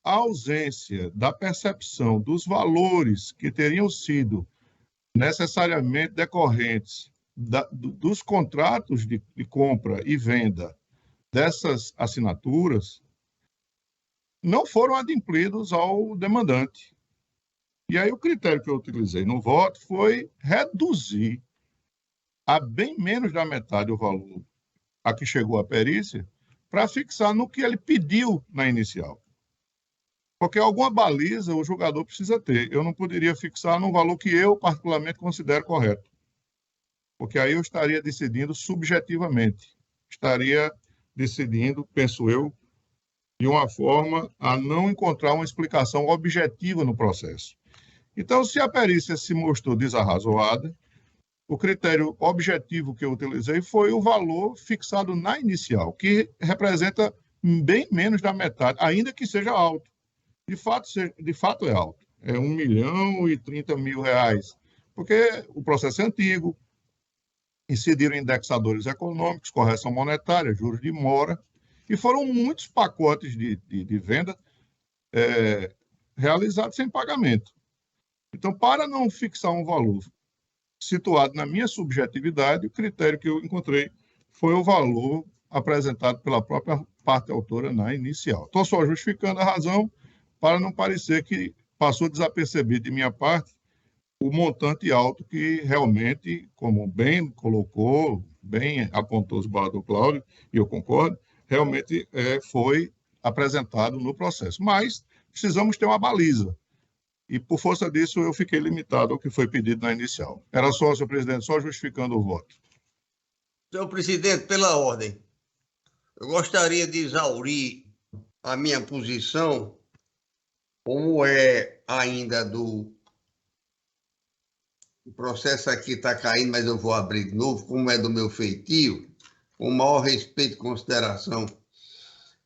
a ausência da percepção dos valores que teriam sido necessariamente decorrentes dos contratos de compra e venda dessas assinaturas não foram adimplidos ao demandante. E aí o critério que eu utilizei no voto foi reduzir a bem menos da metade o valor a que chegou a perícia para fixar no que ele pediu na inicial. Porque alguma baliza o julgador precisa ter. Eu não poderia fixar num valor que eu particularmente considero correto. Porque aí eu estaria decidindo subjetivamente. Estaria decidindo, penso eu, de uma forma a não encontrar uma explicação objetiva no processo. Então, se a perícia se mostrou desarrazoada, o critério objetivo que eu utilizei foi o valor fixado na inicial, que representa bem menos da metade, ainda que seja alto. De fato é alto. É R$1.030.000, porque o processo é antigo, incidiram indexadores econômicos, correção monetária, juros de mora, e foram muitos pacotes de venda realizados sem pagamento. Então, para não fixar um valor situado na minha subjetividade, o critério que eu encontrei foi o valor apresentado pela própria parte autora na inicial. Estou só justificando a razão para não parecer que passou desapercebido de minha parte o montante alto que realmente, como bem colocou, bem apontou o desembargador Cláudio, e eu concordo, realmente foi apresentado no processo. Mas precisamos ter uma baliza. E, por força disso, eu fiquei limitado ao que foi pedido na inicial. Era só, senhor presidente, só justificando o voto.
Senhor presidente, pela ordem, eu gostaria de exaurir a minha posição, como é ainda do O processo aqui está caindo, mas eu vou abrir de novo, como é do meu feitio, com o maior respeito e consideração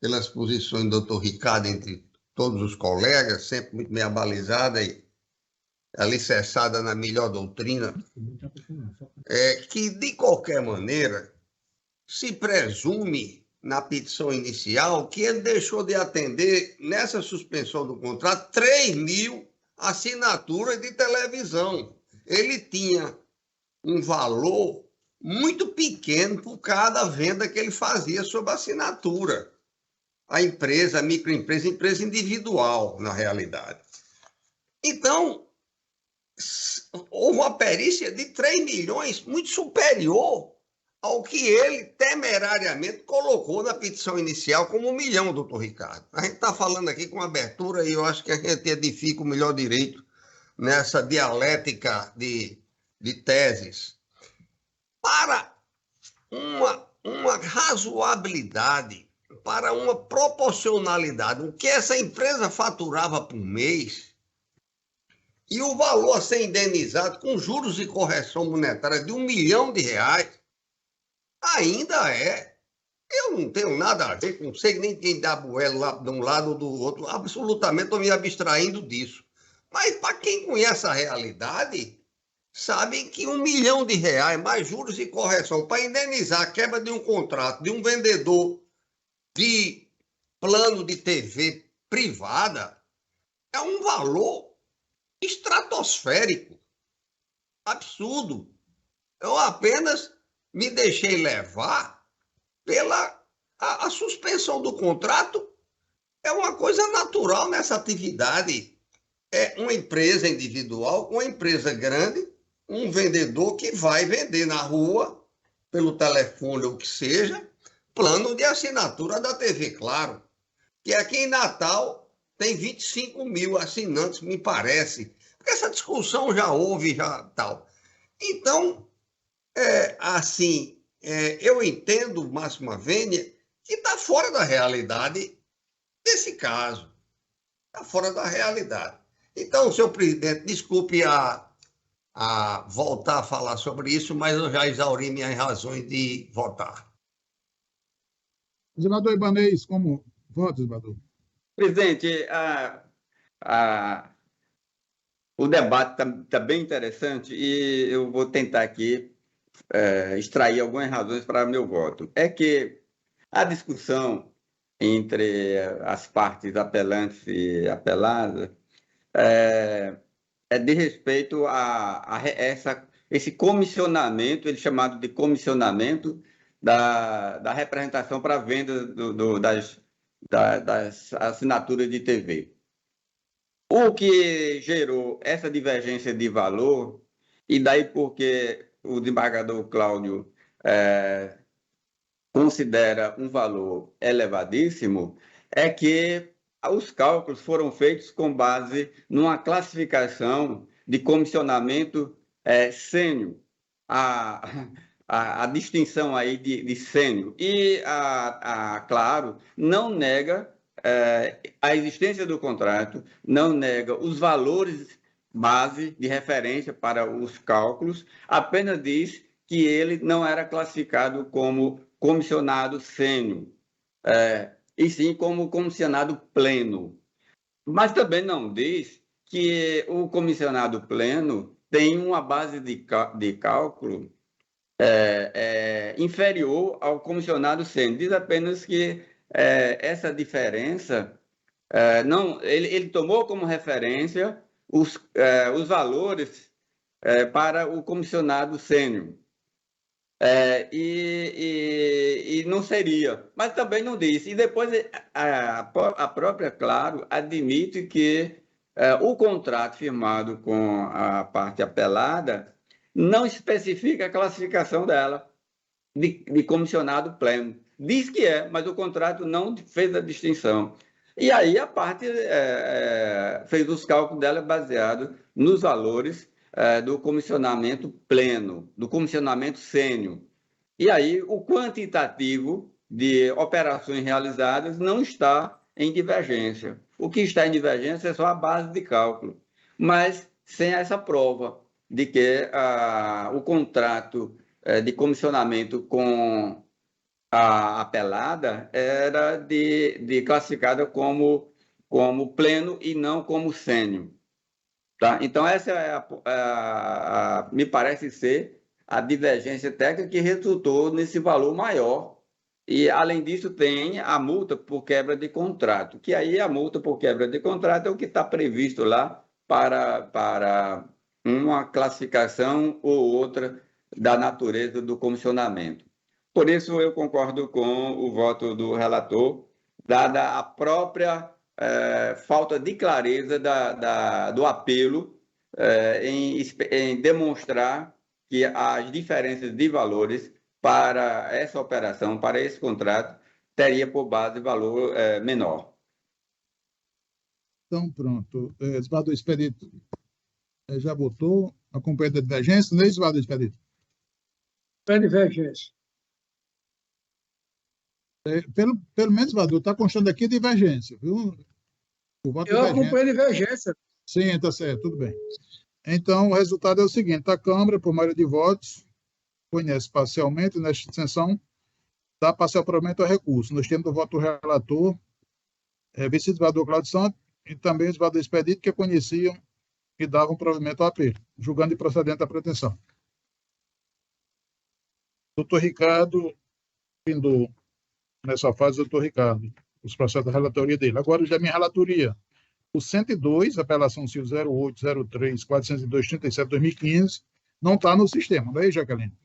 pelas posições do doutor Ricardo, entre todos os colegas, sempre muito bem abalizada e alicerçada na melhor doutrina, que, de qualquer maneira, se presume na petição inicial que ele deixou de atender, nessa suspensão do contrato, 3.000 assinaturas de televisão. Ele tinha um valor muito pequeno por cada venda que ele fazia sob assinatura. A empresa, a microempresa, empresa individual, na realidade. Então, houve uma perícia de 3 milhões, muito superior ao que ele temerariamente colocou na petição inicial como 1 milhão, doutor Ricardo. A gente está falando aqui com abertura e eu acho que a gente edifica o melhor direito nessa dialética de teses. Para uma razoabilidade, para uma proporcionalidade, o que essa empresa faturava por mês e o valor a ser indenizado com juros e correção monetária de R$1 milhão, ainda é. Eu não tenho nada a ver, não sei nem quem dá buelo lá de um lado ou do outro, absolutamente estou me abstraindo disso. Mas para quem conhece a realidade, sabe que R$1 milhão mais juros e correção para indenizar a quebra de um contrato de um vendedor de plano de TV privada é um valor estratosférico, absurdo. Eu apenas me deixei levar pela a suspensão do contrato. É uma coisa natural nessa atividade. É uma empresa individual, uma empresa grande, um vendedor que vai vender na rua, pelo telefone ou o que seja, plano de assinatura da TV Claro, que aqui em Natal tem 25.000 assinantes, me parece. Porque essa discussão já houve, já tal. Então, eu entendo, Máxima Vênia, que está fora da realidade desse caso. Está fora da realidade. Então, senhor presidente, desculpe a voltar a falar sobre isso, mas eu já exauri minhas razões de votar.
Desembargador Ibanez, como vota, desembargador?
Presidente, o debate está bem interessante e eu vou tentar aqui extrair algumas razões para meu voto. É que a discussão entre as partes apelantes e apeladas é de respeito a esse comissionamento, ele chamado de comissionamento da representação para a venda das assinaturas de TV. O que gerou essa divergência de valor, e daí porque o desembargador Cláudio considera um valor elevadíssimo, é que os cálculos foram feitos com base numa classificação de comissionamento sênior, a distinção aí de sênior. E Claro, não nega a existência do contrato, não nega os valores base de referência para os cálculos, apenas diz que ele não era classificado como comissionado sênior, e sim como comissionado pleno. Mas também não diz que o comissionado pleno tem uma base de cálculo inferior ao comissionado sênior. Diz apenas que essa diferença, ele tomou como referência os valores para o comissionado sênior. E não seria, mas também não disse. E depois a própria Claro admite que o contrato firmado com a parte apelada não especifica a classificação dela de comissionado pleno. Diz que mas o contrato não fez a distinção. E aí a parte fez os cálculos dela baseado nos valores do comissionamento pleno, do comissionamento sênior. E aí o quantitativo de operações realizadas não está em divergência. O que está em divergência é só a base de cálculo, mas sem essa prova. de que o contrato de comissionamento com a apelada era de classificada como pleno e não como sênior. Tá? Então, essa é me parece ser a divergência técnica que resultou nesse valor maior. E, além disso, tem a multa por quebra de contrato, que aí a multa por quebra de contrato é o que está previsto lá para uma classificação ou outra da natureza do comissionamento. Por isso, eu concordo com o voto do relator, dada a própria falta de clareza do apelo em demonstrar que as diferenças de valores para essa operação, para esse contrato, teria por base valor menor.
Então, pronto. Esvador Expedito já votou, acompanha a divergência, não é, Esvador Expedito?
É divergência.
Pelo menos, Esvador, está constando aqui divergência, viu?
Eu acompanho a divergência.
Sim, está certo, tudo bem. Então, o resultado é o seguinte: a Câmara, por maioria de votos, conhece parcialmente, nesta extensão, dá parcial provimento ao recurso. Nós temos o voto do relator, vice-esvador Cláudio Santos, e também o esvador Expedito, que conheciam e davam provimento ao apelo, julgando improcedente a pretensão. Doutor Ricardo, findou nessa fase, doutor Ricardo, os processos da relatoria dele. Agora, já minha relatoria. O 102, apelação civil 0803 402 37 2015, não está no sistema, não é, Jaqueline?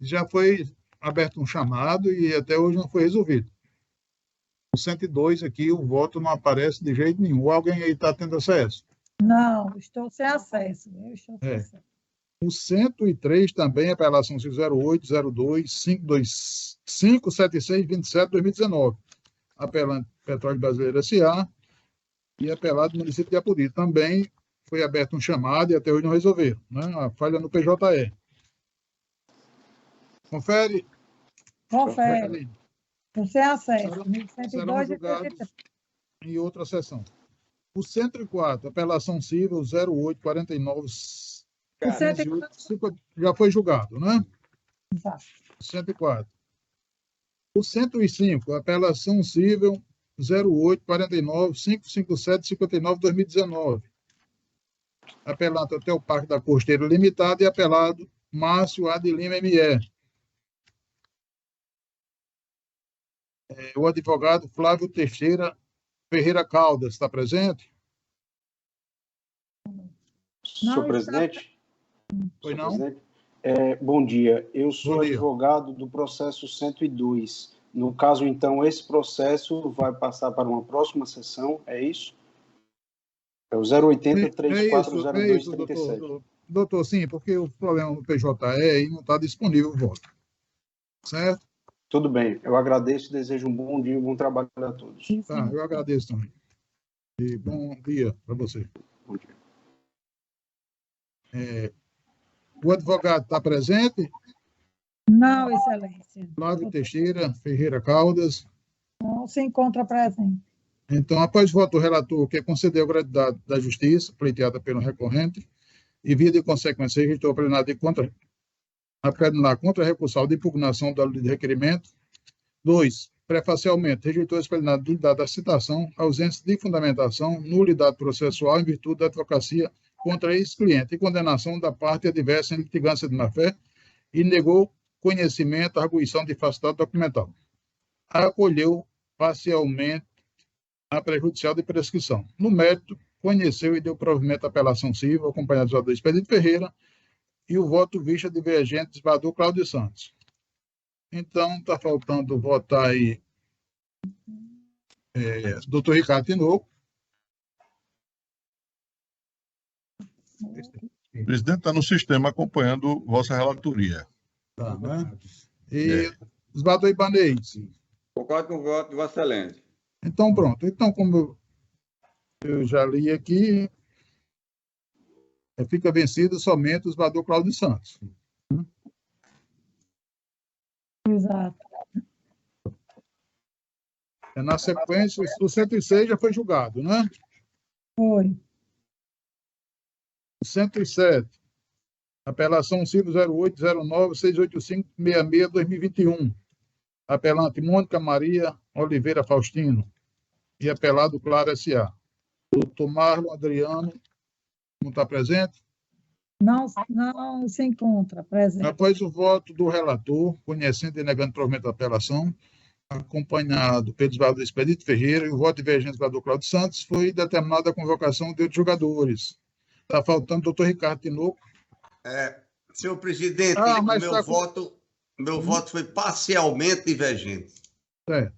Já foi aberto um chamado e até hoje não foi resolvido. O 102 aqui, o voto não aparece de jeito nenhum. Alguém aí está tendo acesso?
Não, estou sem acesso. Eu estou sem acesso.
O 103 também, apelação civil 0802 576 27 2019. Apelante Petróleo Brasileiro S.A. e apelado do município de Apodi. Também foi aberto um chamado e até hoje não resolveram, né? A falha no PJE. Confere.
Confere. Estou sem acesso.
Serão julgados em outra sessão. O 104, apelação civil 0849 já foi julgado, né?
Exato.
104. O 105, apelação civil 0849 557 59 2019. Apelado até o Parque da Costeira Limitada e apelado Márcio A. de Lima M.E. O advogado Flávio Teixeira Ferreira Caldas está presente?
Senhor presidente?
Pois não?
Bom dia. Eu sou advogado do processo 102. No caso, então, esse processo vai passar para uma próxima sessão, é isso? É o 080-3402-37.
Doutor, sim, porque o problema do PJE não está disponível o voto. Certo?
Tudo bem. Eu agradeço e desejo um bom dia e um bom trabalho a todos.
Tá, eu agradeço também. E bom dia para você.
Bom dia.
O advogado está presente?
Não, Excelência.
Flávio Teixeira Ferreira Caldas.
Não se encontra presente.
Então, após o voto do relator, que concedeu a gratuidade da justiça, pleiteada pelo recorrente, e via de consequência, rejeitou a plenária contra a recursal de impugnação do requerimento. 2. Prefacialmente, rejeitou a explenidade da citação, ausência de fundamentação, nulidade processual em virtude da advocacia contra esse cliente e condenação da parte adversa em litigância de má-fé e negou conhecimento, arguição de falsidade documental. Acolheu parcialmente a prejudicial de prescrição. No mérito, conheceu e deu provimento à apelação civil, acompanhado do advogado Expedito Ferreira, e o voto vista divergente do esvador Cláudio Santos. Então, está faltando votar aí doutor Ricardo Tinoco.
O presidente está no sistema acompanhando vossa relatoria.
Tá, né? E esvador Ibanez.
Concordo com o voto de Vossa Excelência.
Então, pronto. Então, como eu já li aqui, fica vencido somente o esvador Cláudio Santos.
Exato.
Na sequência, o 106 já foi julgado, né?
Foi.
O 107 Apelação CIVO 0809-685-66-2021. Apelante Mônica Maria Oliveira Faustino. E apelado Claro S.A. Doutor Marlon Adriano não está presente?
Não se encontra presente.
Após o voto do relator, conhecendo e negando provimento da apelação, acompanhado pelo desembargador Expedito Ferreira e o voto divergente do desembargador Cláudio Santos, foi determinada a convocação de outros jogadores. Está faltando o doutor Ricardo Tinoco.
Senhor presidente, meu voto foi parcialmente divergente.
Certo.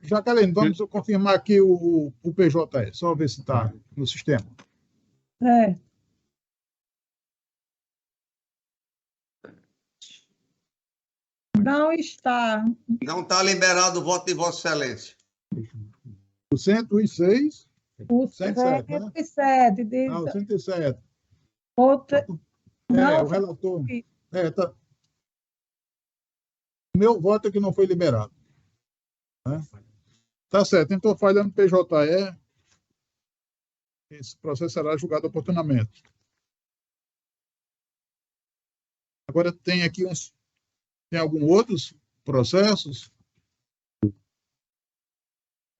Jacqueline, vamos confirmar aqui o PJE, só ver se está no sistema.
Não está.
Não está liberado o voto de Vossa Excelência.
O 106?
O 107, né? 107. Diz...
o 107.
Outra...
Não, o relator. Tá. Meu voto é que não foi liberado. Tá certo. Então, falhando PJE, esse processo será julgado oportunamente. Agora, tem aqui tem alguns outros processos?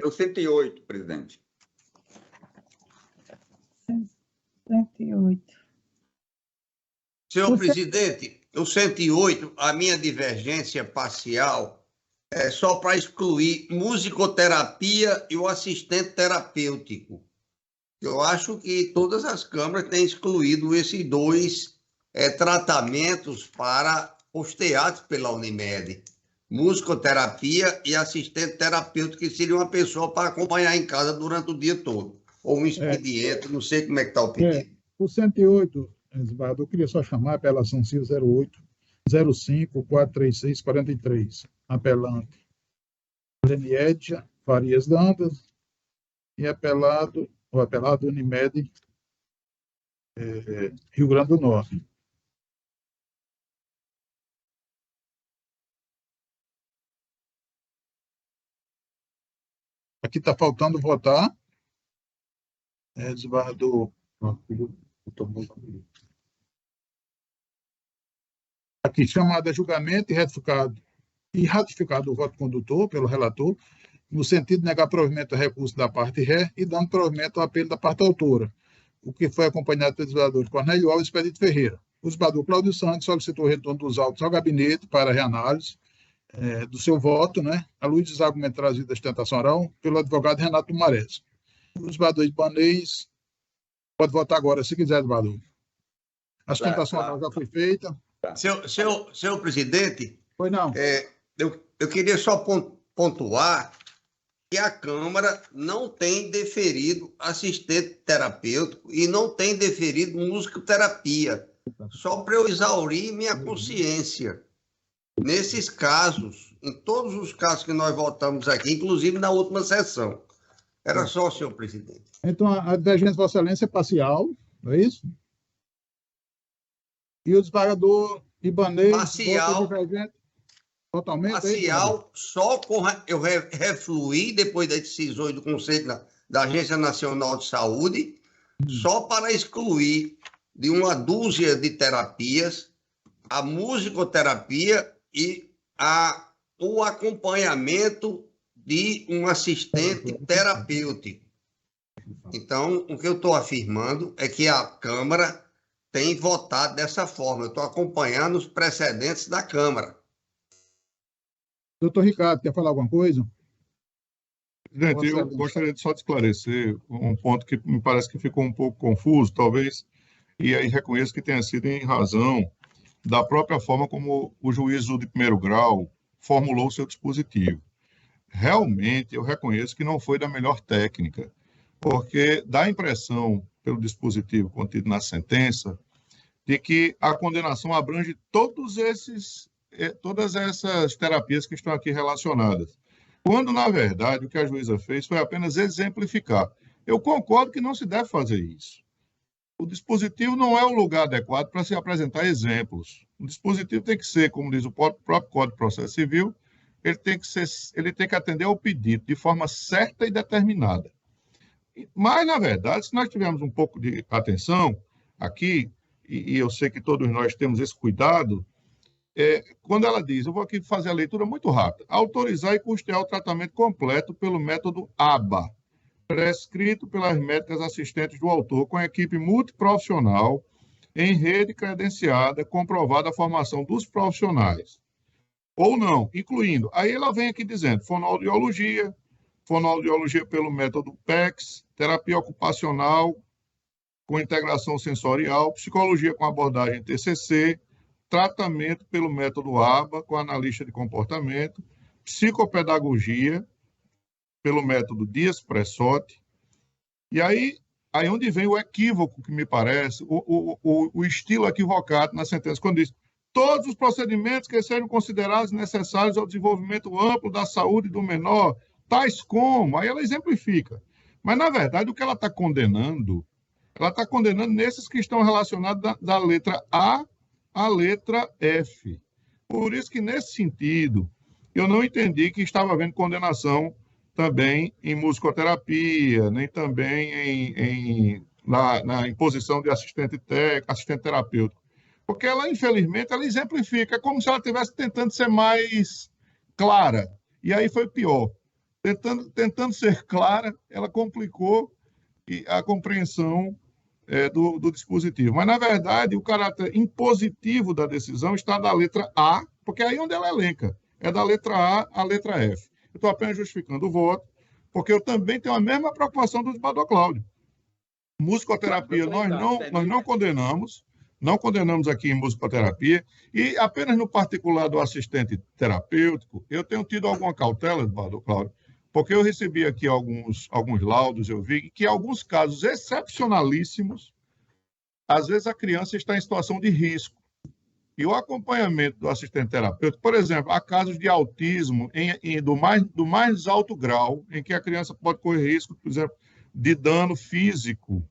É o 108, presidente.
108.
Senhor presidente, o 108, a minha divergência parcial é só para excluir musicoterapia e o assistente terapêutico. Eu acho que todas as câmaras têm excluído esses dois tratamentos para custeados pela Unimed. Musicoterapia e assistente terapêutico, que seria uma pessoa para acompanhar em casa durante o dia todo. Ou um expediente, não sei como é que está o pedido.
O 108, eu queria só chamar a apelação CIVO 08-05-436-43. Apelante Leniedia Farias Dantas e apelado Unimed Rio Grande do Norte. Aqui está faltando votar. Desembargador. Aqui, chamada a julgamento e ratificado o voto condutor pelo relator, no sentido de negar provimento ao recurso da parte ré e dando provimento ao apelo da parte autora, o que foi acompanhado pelo desembargador Cornélio Alves e Expedito Ferreira. O desembargador Cláudio Santos solicitou o retorno dos autos ao gabinete para reanálise do seu voto, à luz dos argumentos trazidos da sustentação oral pelo advogado Renato Marés. O desembargador Ibanez pode votar agora, se quiser, desembargador. A sustentação oral já foi feita.
Senhor presidente,
Foi não.
Eu queria só pontuar que a Câmara não tem deferido assistente terapêutico e não tem deferido musicoterapia, só para eu exaurir minha consciência. Nesses casos, em todos os casos que nós votamos aqui, inclusive na última sessão. Era só, senhor presidente.
Então, a divergência de Vossa Excelência é parcial, não é isso? E o desembargador Ibanez...
Parcial.
Totalmente?
Parcial, só com... Eu refluí depois das decisões do Conselho da Agência Nacional de Saúde, só para excluir de uma dúzia de terapias a musicoterapia e o acompanhamento de um assistente terapêutico. Então, o que eu estou afirmando é que a Câmara tem votado dessa forma. Eu estou acompanhando os precedentes da Câmara.
Doutor Ricardo, quer falar alguma coisa?
Presidente, eu gostaria só de esclarecer um ponto que me parece que ficou um pouco confuso, talvez, e aí reconheço que tenha sido em razão da própria forma como o juízo de primeiro grau formulou o seu dispositivo. Realmente, eu reconheço que não foi da melhor técnica, porque dá a impressão, pelo dispositivo contido na sentença, de que a condenação abrange todas essas terapias que estão aqui relacionadas, quando, na verdade, o que a juíza fez foi apenas exemplificar. Eu concordo que não se deve fazer isso. O dispositivo não é o lugar adequado para se apresentar exemplos. O dispositivo tem que ser, como diz o próprio Código de Processo Civil, ele tem que atender ao pedido de forma certa e determinada. Mas, na verdade, se nós tivermos um pouco de atenção, aqui, e eu sei que todos nós temos esse cuidado, quando ela diz, eu vou aqui fazer a leitura muito rápida, autorizar e custear o tratamento completo pelo método ABA, prescrito pelas médicas assistentes do autor, com equipe multiprofissional, em rede credenciada, comprovada a formação dos profissionais. Ou não, incluindo. Aí ela vem aqui dizendo fonoaudiologia pelo método PECS, terapia ocupacional com integração sensorial, psicologia com abordagem TCC, tratamento pelo método ABA com analista de comportamento, psicopedagogia pelo método Dias-Pressotti. E aí onde vem o equívoco, que me parece, o estilo equivocado na sentença, quando diz todos os procedimentos que sejam considerados necessários ao desenvolvimento amplo da saúde do menor, tais como, aí ela exemplifica. Mas, na verdade, o que ela está condenando nesses que estão relacionados da letra A à letra F. Por isso que, nesse sentido, eu não entendi que estava havendo condenação também em musicoterapia, nem também na imposição de assistente terapêutico. Porque ela, infelizmente, ela exemplifica, é como se ela estivesse tentando ser mais clara. E aí foi pior. Tentando ser clara, ela complicou a compreensão do dispositivo. Mas, na verdade, o caráter impositivo da decisão está da letra A, porque é aí onde ela elenca. É da letra A à letra F. Eu estou apenas justificando o voto, porque eu também tenho a mesma preocupação do desembargador Cláudio. Musicoterapia, nós não condenamos. Não condenamos aqui em musicoterapia, e apenas no particular do assistente terapêutico, eu tenho tido alguma cautela, desembargador Cláudio, porque eu recebi aqui alguns laudos, eu vi que em alguns casos excepcionalíssimos, às vezes a criança está em situação de risco. E o acompanhamento do assistente terapêutico, por exemplo, há casos de autismo do mais alto grau, em que a criança pode correr risco, por exemplo, de dano físico,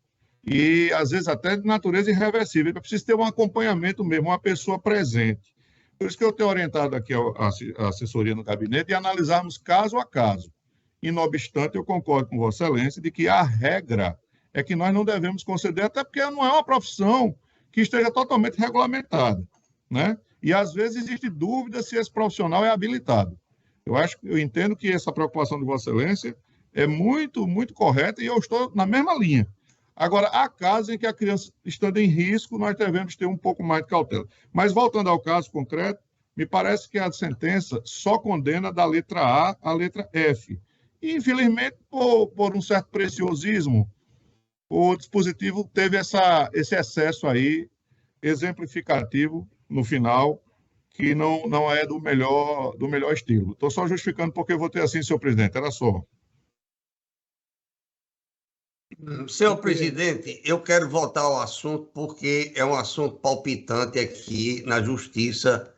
e, às vezes, até de natureza irreversível. É preciso ter um acompanhamento mesmo, uma pessoa presente. Por isso que eu tenho orientado aqui a assessoria no gabinete de analisarmos caso a caso. E, não obstante, eu concordo com Vossa Excelência de que a regra é que nós não devemos conceder, até porque não é uma profissão que esteja totalmente regulamentada, né? E, às vezes, existe dúvida se esse profissional é habilitado. Eu entendo que essa preocupação de Vossa Excelência é muito, muito correta, e eu estou na mesma linha. Agora, há casos em que a criança, estando em risco, nós devemos ter um pouco mais de cautela. Mas, voltando ao caso concreto, me parece que a sentença só condena da letra A à letra F. E, infelizmente, por um certo preciosismo, o dispositivo teve esse excesso aí, exemplificativo, no final, que não é do melhor estilo. Estou só justificando porque eu votei assim, senhor presidente, era só.
Senhor presidente, eu quero voltar ao assunto porque é um assunto palpitante aqui na Justiça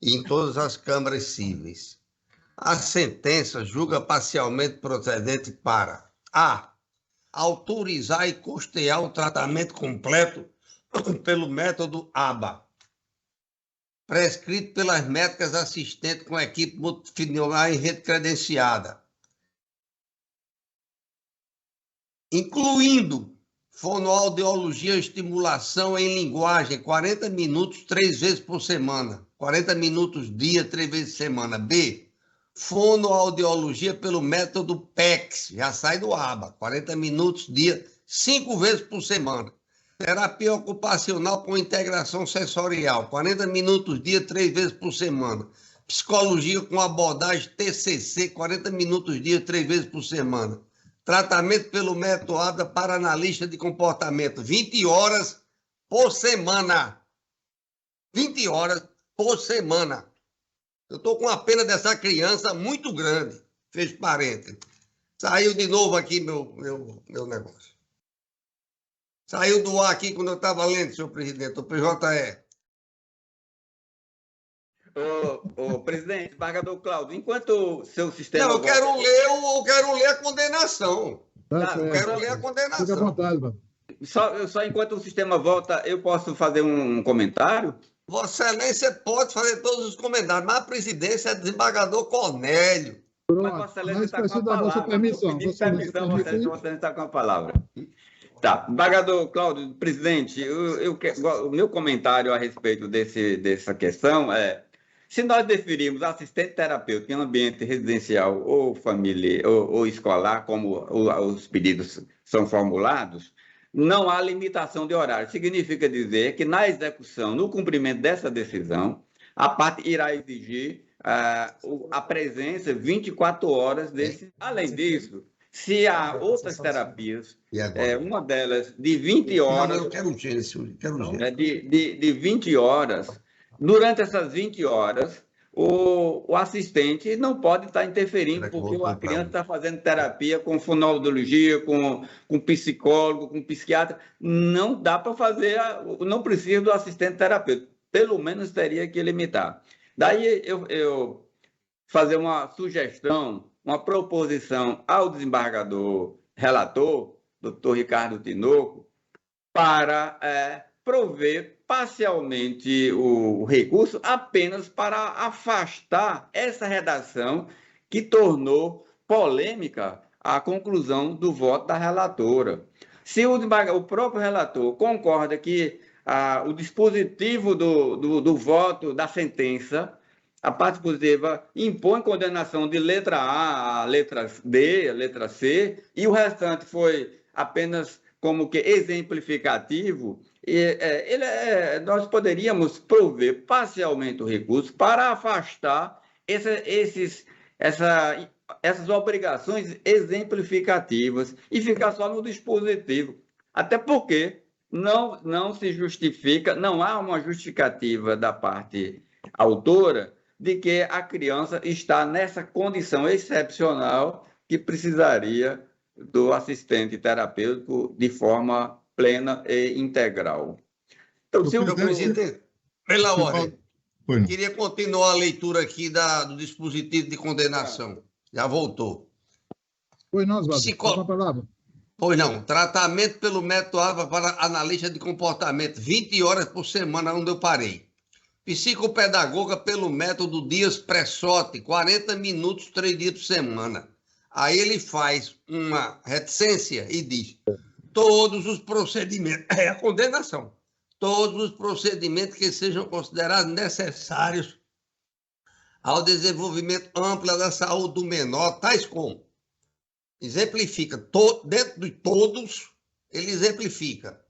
e em todas as câmaras cíveis. A sentença julga parcialmente procedente para A. Autorizar e custear o tratamento completo pelo método ABA, prescrito pelas médicas assistentes com equipe multidisciplinar em rede credenciada, incluindo fonoaudiologia e estimulação em linguagem, 40 minutos, 3 vezes por semana. 40 minutos dia, 3 vezes por semana. B, fonoaudiologia pelo método PECS, já sai do ABA, 40 minutos dia, 5 vezes por semana. Terapia ocupacional com integração sensorial, 40 minutos dia, 3 vezes por semana. Psicologia com abordagem TCC, 40 minutos dia, 3 vezes por semana. Tratamento pelo método ABA para analista de comportamento, 20 horas por semana. 20 horas por semana. Eu estou com a pena dessa criança muito grande. Fecho parênteses. Saiu de novo aqui meu negócio. Saiu do ar aqui quando eu estava lendo, senhor presidente, o PJE.
Presidente, desembargador Cláudio, enquanto o seu sistema...
Não, eu quero ler a condenação. Eu quero ler a condenação.
Fique à vontade, mano.
Só enquanto o sistema volta, eu posso fazer um comentário?
Vossa Excelência pode fazer todos os comentários, mas a presidência é do desembargador Cornélio.
Mas Vossa Excelência está com a palavra.
Permissão.
Vossa Excelência está com a palavra. Tá, desembargador Cláudio, presidente, o meu comentário a respeito dessa questão é: se nós definirmos assistente terapêutico em ambiente residencial ou família ou escolar, como os pedidos são formulados, não há limitação de horário. Significa dizer que na execução, no cumprimento dessa decisão, a parte irá exigir a presença 24 horas desse. Além disso, se há outras terapias, uma delas de 20 horas.
Não, eu quero urgência,
de 20 horas. Durante essas 20 horas, o assistente não pode estar interferindo, porque a criança está fazendo terapia com fonoaudiologia, com psicólogo, com psiquiatra. Não dá para fazer, não precisa do assistente terapêutico. Pelo menos teria que limitar. Daí eu fazer uma sugestão, uma proposição ao desembargador relator, doutor Ricardo Tinoco, para prover parcialmente o recurso apenas para afastar essa redação que tornou polêmica a conclusão do voto da relatora. Se o próprio relator concorda que o dispositivo do voto da sentença, a parte positiva, impõe condenação de letra A a letra D, a letra C, e o restante foi apenas como que exemplificativo, nós poderíamos prover parcialmente o recurso para afastar essas obrigações exemplificativas e ficar só no dispositivo. Até porque não se justifica, não há uma justificativa da parte autora de que a criança está nessa condição excepcional que precisaria do assistente terapêutico de forma plena e integral. Então,
senhor presidente, pela ordem, queria continuar a leitura aqui do dispositivo de condenação. Já voltou.
Pois não, Oswaldo, palavra.
Pois não, tratamento pelo método AVA para analista de comportamento, 20 horas por semana, onde eu parei. Psicopedagoga pelo método Dias Pressotti, 40 minutos, 3 dias por semana. Aí ele faz uma reticência e diz: todos os procedimentos, é a condenação, todos os procedimentos que sejam considerados necessários ao desenvolvimento amplo da saúde do menor, tais como, exemplifica, dentro de todos, ele exemplifica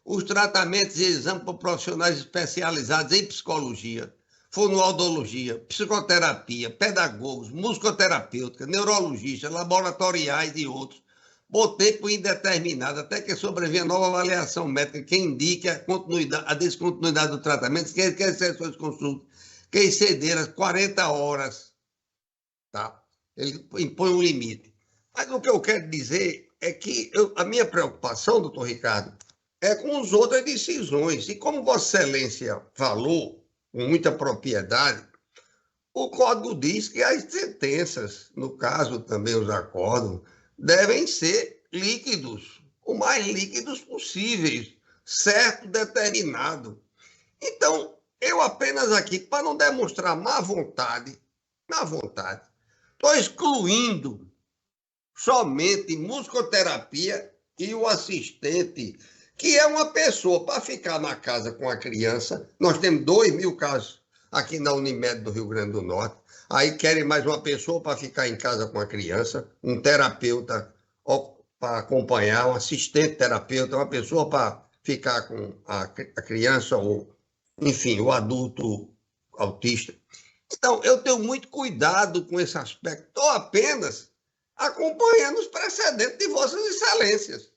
os tratamentos e exames por profissionais especializados em psicologia, fonoaudiologia, psicoterapia, pedagogos, musicoterapêutica, neurologistas, laboratoriais e outros, por tempo indeterminado, até que sobrevenha nova avaliação médica que indique a descontinuidade do tratamento, que requer sessões de consulta, que exceder as 40 horas. Tá? Ele impõe um limite. Mas o que eu quero dizer é que a minha preocupação, doutor Ricardo, é com as outras decisões. E como Vossa Excelência falou, com muita propriedade, o Código diz que as sentenças, no caso também os acórdãos, devem ser líquidos, o mais líquidos possíveis, certo, determinado. Então, eu apenas aqui, para não demonstrar má vontade, estou excluindo somente musicoterapia e o assistente, que é uma pessoa para ficar na casa com a criança. Nós temos 2.000 casos aqui na Unimed do Rio Grande do Norte. Aí querem mais uma pessoa para ficar em casa com a criança, um terapeuta para acompanhar, um assistente terapeuta, uma pessoa para ficar com a criança ou, enfim, o adulto autista. Então, eu tenho muito cuidado com esse aspecto. Estou apenas acompanhando os precedentes de Vossas Excelências.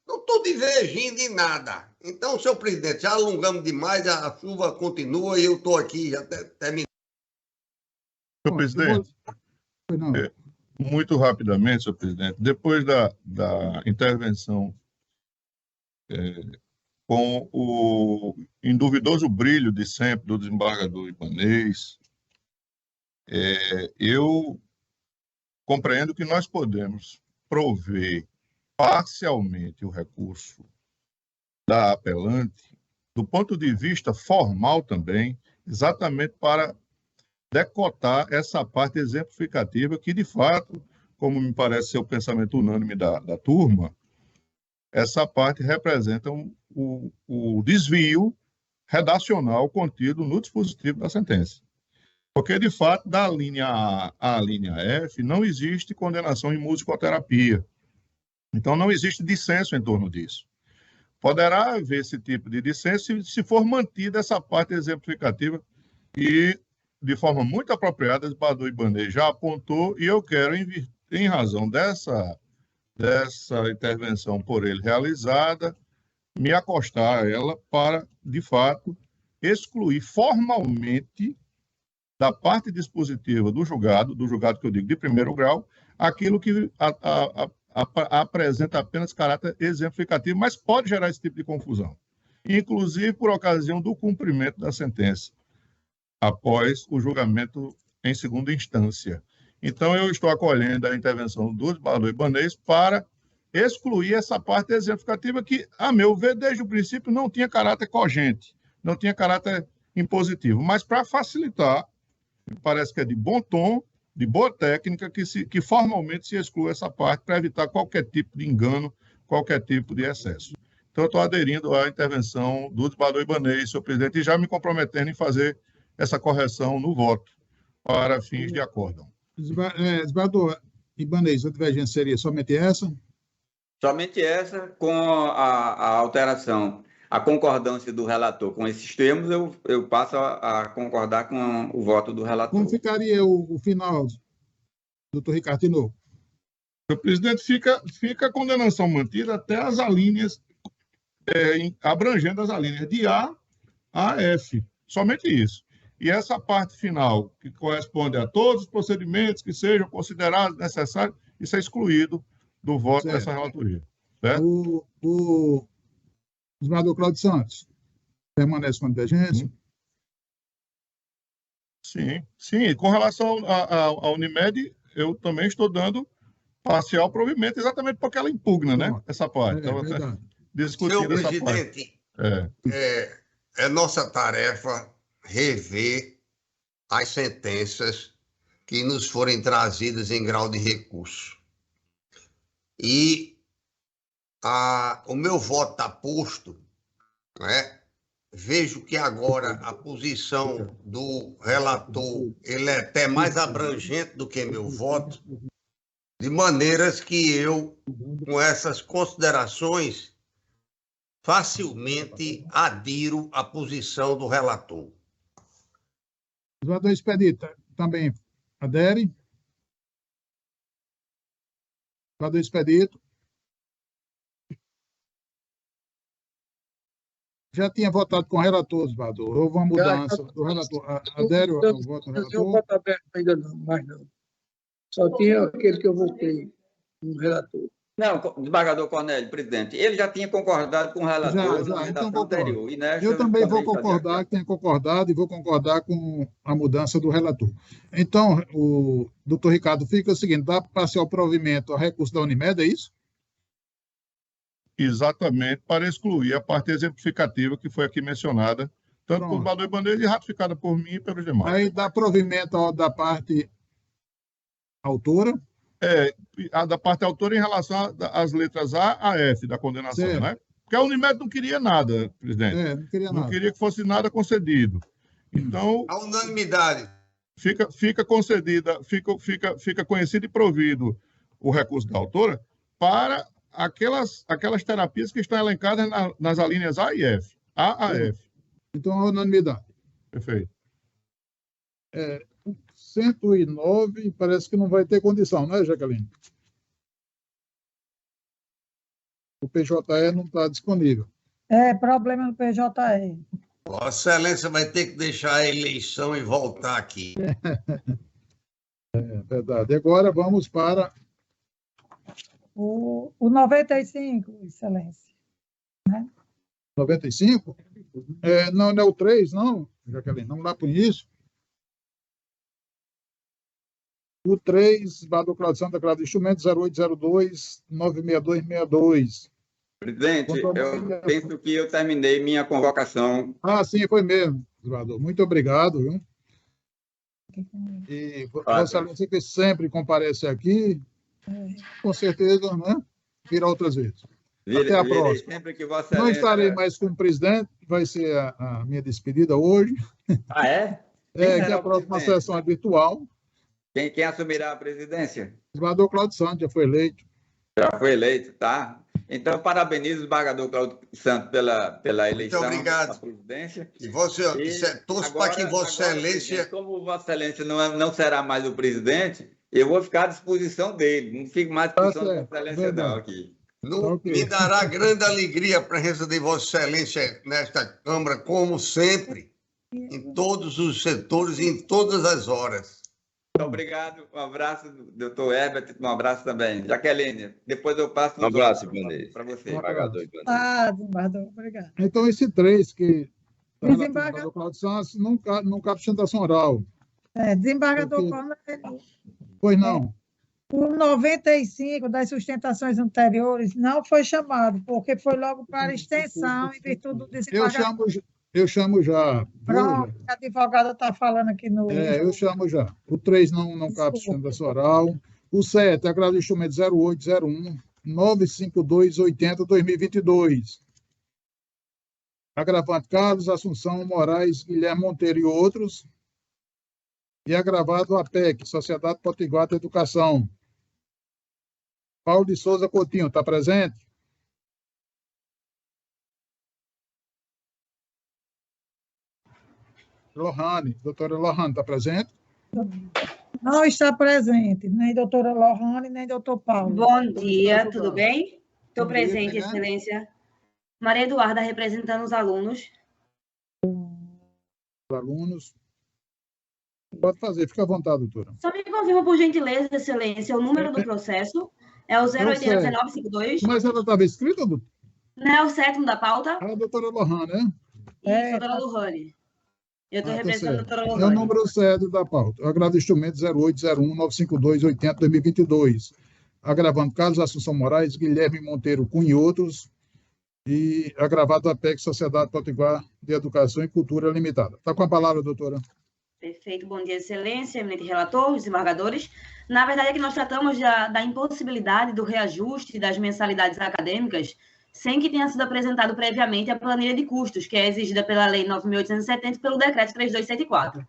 Não estou divergindo em nada. Então, senhor presidente, já alongamos demais, a chuva continua e eu estou aqui, já terminando.
Senhor presidente, muito rapidamente, senhor presidente, depois da intervenção com o induvidoso brilho de sempre do desembargador Ibanez, eu compreendo que nós podemos prover parcialmente o recurso da apelante, do ponto de vista formal também, exatamente para decotar essa parte exemplificativa que, de fato, como me parece ser o pensamento unânime da turma, essa parte representa o desvio redacional contido no dispositivo da sentença. Porque, de fato, da linha A à linha F, não existe condenação em musicoterapia. Então, não existe dissenso em torno disso. Poderá haver esse tipo de dissenso se for mantida essa parte exemplificativa e, de forma muito apropriada, Badu Ibanez já apontou, e eu quero, em razão dessa intervenção por ele realizada, me acostar a ela para, de fato, excluir formalmente da parte dispositiva do julgado que eu digo de primeiro grau, aquilo que apresenta apenas caráter exemplificativo, mas pode gerar esse tipo de confusão, inclusive por ocasião do cumprimento da sentença, após o julgamento em segunda instância. Então, eu estou acolhendo a intervenção do Badu Ibanez para excluir essa parte exemplificativa que, a meu ver, desde o princípio, não tinha caráter cogente, não tinha caráter impositivo, mas para facilitar, parece que é de bom tom, de boa técnica, que formalmente se exclua essa parte para evitar qualquer tipo de engano, qualquer tipo de excesso. Então, eu estou aderindo à intervenção do Badu Ibanez, senhor presidente, e já me comprometendo em fazer essa correção no voto para fins de acórdão.
Badu Ibanez, a divergência seria somente essa?
Somente essa, com a alteração, a concordância do relator com esses termos, eu passo a concordar com o voto do relator.
Como ficaria o final, doutor Ricardo Tinoco?
Senhor presidente, fica a condenação mantida até as alíneas, abrangendo as alíneas de A a F, somente isso. E essa parte final, que corresponde a todos os procedimentos que sejam considerados necessários, isso é excluído do voto certo. Dessa relatoria. Certo?
O senador Cláudio Santos permanece com a divergência?
Sim. Com relação à Unimed, eu também estou dando parcial provimento, exatamente porque ela impugna, né? Essa parte. Então,
senhor presidente, é nossa tarefa rever as sentenças que nos forem trazidas em grau de recurso. E o meu voto está posto, né? Vejo que agora a posição do relator ele é até mais abrangente do que meu voto, de maneiras que eu, com essas considerações, facilmente adiro à posição do relator.
O senador Expedito também adere? Senador Expedito. Já tinha votado com o relator, Badu. Houve uma mudança do relator. Adere ao voto do relator?
Não voto aberto ainda não, mas não. Só tinha aquele que eu votei no relator.
Não, desembargador Cornélio, presidente, ele já tinha concordado com o relator na redação anterior. E nesta,
eu também vou concordar, que tenha concordado, e vou concordar com a mudança do relator. Então, o doutor Ricardo, fica o seguinte, dá parcial provimento ao recurso da Unimed, é isso?
Exatamente, para excluir a parte exemplificativa que foi aqui mencionada, tanto por Badu Ibanez e ratificada por mim e pelos demais.
Aí dá provimento da parte autora?
A da parte autora em relação às letras A a F da condenação, certo. Né? Porque a Unimed não queria nada, presidente.
Não queria nada.
Não queria que fosse nada concedido. Então...
A unanimidade.
Fica concedida, fica conhecido e provido o recurso da autora para aquelas terapias que estão elencadas nas alíneas A e F. A a F.
Então, a unanimidade.
Perfeito.
109, parece que não vai ter condição, né, Jaqueline? O PJE não está disponível.
Problema no PJE.
Vossa Excelência vai ter que deixar a eleição e voltar aqui.
Verdade. Agora vamos para...
O 95, Excelência. Né?
95? Não é o 3, não, Jaqueline, não dá para isso. O 3, Badu Cláudio Santos, declarado instrumento 0802-96262.
Presidente, eu penso que eu terminei minha convocação.
Sim, foi mesmo, Badu. Muito obrigado, viu? E Vossa Excelência que sempre comparece aqui, com certeza, né? Virá outras vezes. Até a próxima.
Sempre que Vossa
Não
Excelência...
estarei mais como presidente, vai ser a minha despedida hoje.
Ah, é?
Que a próxima sessão é virtual.
Quem assumirá a presidência?
O desembargador Cláudio Santos já foi eleito.
Já foi eleito, tá? Então, parabenizo o desembargador Cláudio Santos pela eleição
à
presidência.
E torço para que Vossa Excelência...
Como Vossa Excelência não será mais o presidente, eu vou ficar à disposição dele. Não fico mais à disposição de Vossa Excelência, não, aqui.
Me dará grande alegria a presença de Vossa Excelência nesta Câmara, como sempre, em todos os setores e em todas as horas.
Muito obrigado. Um abraço, doutor Herbert. Um abraço também. Jaqueline, depois eu passo...
Um abraço, para
você.
Desembargador.
Desembargador, obrigado.
Então, esse 3 que... Desembargador Cláudio Santos não cabe sustentação oral.
Desembargador
Pois não.
O 95 das sustentações anteriores não foi chamado, porque foi logo para extensão em virtude do desembargador.
Eu chamo já.
Pronto, a advogada está falando aqui no...
eu chamo já. O 3 não cabe sustentação oral. O 7, agravo do instrumento 0801 952 80 2022. Agravante Carlos Assunção Moraes, Guilherme Monteiro e outros. E agravado APEC, Sociedade Potiguar de Educação. Paulo de Souza Coutinho, está presente? Lohane, doutora Lohane, está presente?
Não está presente, nem doutora Lohane, nem doutor Paulo.
Bom dia, tudo bem? Estou presente, Excelência. Maria Eduarda, representando os alunos.
Os alunos. Pode fazer, fica à vontade, doutora.
Só me confirma, por gentileza, Excelência, o número do processo é o 0801952.
Mas ela estava escrita, doutor?
Não é o 7º da pauta?
A doutora Lohane, né?
Isso, doutora Lohane. Eu estou representando a doutora Lohane.
É o número 7 da pauta. Eu agravo instrumento 0801 952 80 2022. Agravando Carlos Assunção Moraes, Guilherme Monteiro Cunha e outros. E agravado APEC, Sociedade Potiguar de Educação e Cultura Limitada. Está com a palavra, doutora.
Perfeito. Bom dia, Excelência, eminente relator, os desembargadores. Na verdade, é que nós tratamos da impossibilidade do reajuste das mensalidades acadêmicas sem que tenha sido apresentado previamente a planilha de custos, que é exigida pela Lei 9.870 e pelo Decreto 3274.